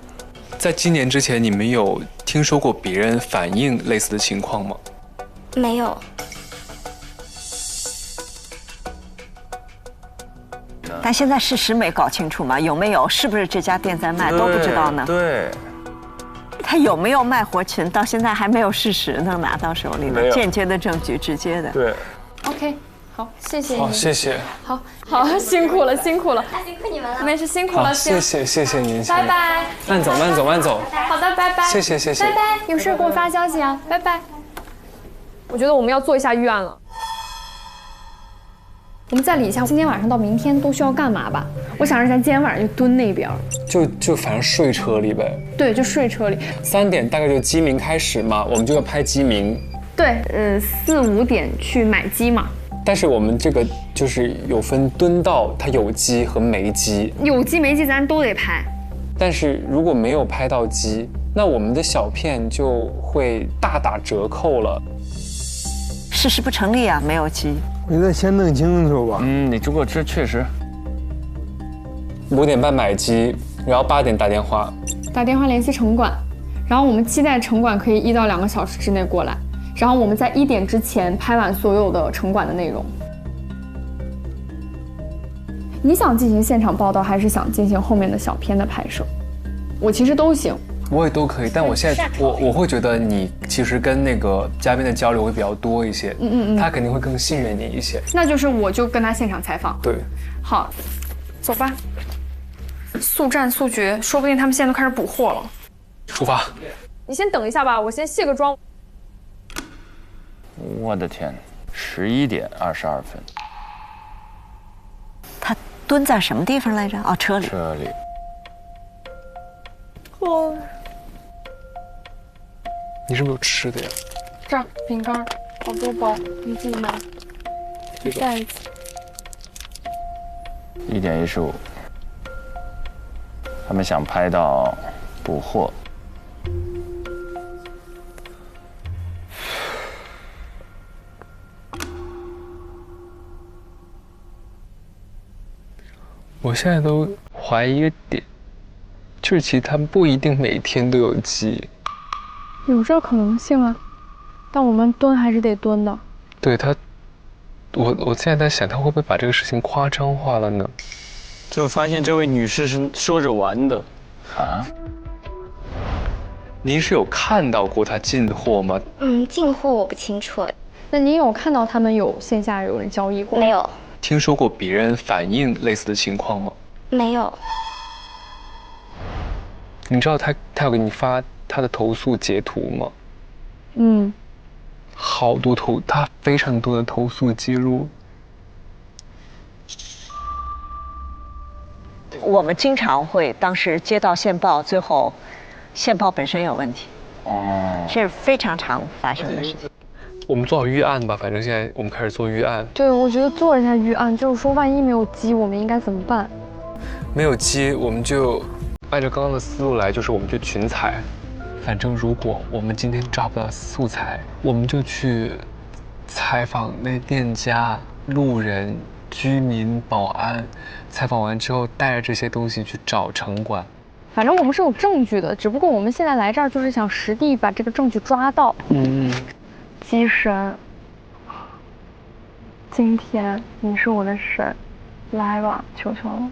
在今年之前，你们有听说过别人反映类似的情况吗？没有。但现在事实没搞清楚嘛？有没有？是不是这家店在卖都不知道呢？对。他有没有卖活禽，到现在还没有事实能拿到手里的，间接的证据，直接的。对。OK， 好，谢谢你。好，谢谢。好，辛苦了，辛苦了。辛苦你们了。没事，辛苦了。谢谢您。拜拜。慢走，慢走，慢走。好的，拜拜。谢谢。拜拜，有事给我发消息啊，拜拜。我觉得我们要做一下预案了。我们再理一下，今天晚上到明天都需要干嘛吧？我想让咱今天晚上就蹲那边，就反正睡车里呗。对，就睡车里。3点大概就鸡鸣开始嘛，我们就要拍鸡鸣。对，4、5点去买鸡嘛。但是我们这个就是有分蹲到它有鸡和没鸡，有鸡没鸡咱都得拍。但是如果没有拍到鸡，那我们的小片就会大打折扣了。事实不成立啊，没有鸡。你得先弄清楚吧。你如果这确实，5点半买鸡，然后8点打电话联系城管，然后我们期待城管可以1到2个小时之内过来，然后我们在1点之前拍完所有的城管的内容。你想进行现场报道，还是想进行后面的小片的拍摄？我其实都行。我也都可以，但我现在我会觉得你其实跟那个嘉宾的交流会比较多一些，他肯定会更信任你一些。那就是我就跟他现场采访。对，好，走吧。速战速决，说不定他们现在都开始补货了。出发。你先等一下吧，我先卸个妆。我的天，11点22分。他蹲在什么地方来着？哦，车里。车里。你是不是有吃的呀？这儿饼干，好多包，你自己拿。袋子。1点15，他们想拍到补货。我现在都怀疑一个点，就是其实他们不一定每天都有鸡。有这可能性啊，但我们蹲还是得蹲的。对他，我现在在想，他会不会把这个事情夸张化了呢？就发现这位女士是说着玩的。啊？您是有看到过他进货吗？进货我不清楚。那您有看到他们有线下有人交易过？没有。听说过别人反映类似的情况吗？没有。你知道他要给你发他的投诉截图吗？嗯，好多他非常多的投诉记录。我们经常会当时接到线报，最后线报本身有问题，这是非常常发生的事情。我们做好预案吧，反正现在我们开始做预案。对，我觉得做一下预案，就是说万一没有鸡，我们应该怎么办？没有鸡，我们就按照刚刚的思路来，就是我们去群采。反正如果我们今天抓不到素材，我们就去采访那店家、路人、居民、保安。采访完之后，带着这些东西去找城管。反正我们是有证据的，只不过我们现在来这儿就是想实地把这个证据抓到。鸡神，今天你是我的神，来吧，求求了。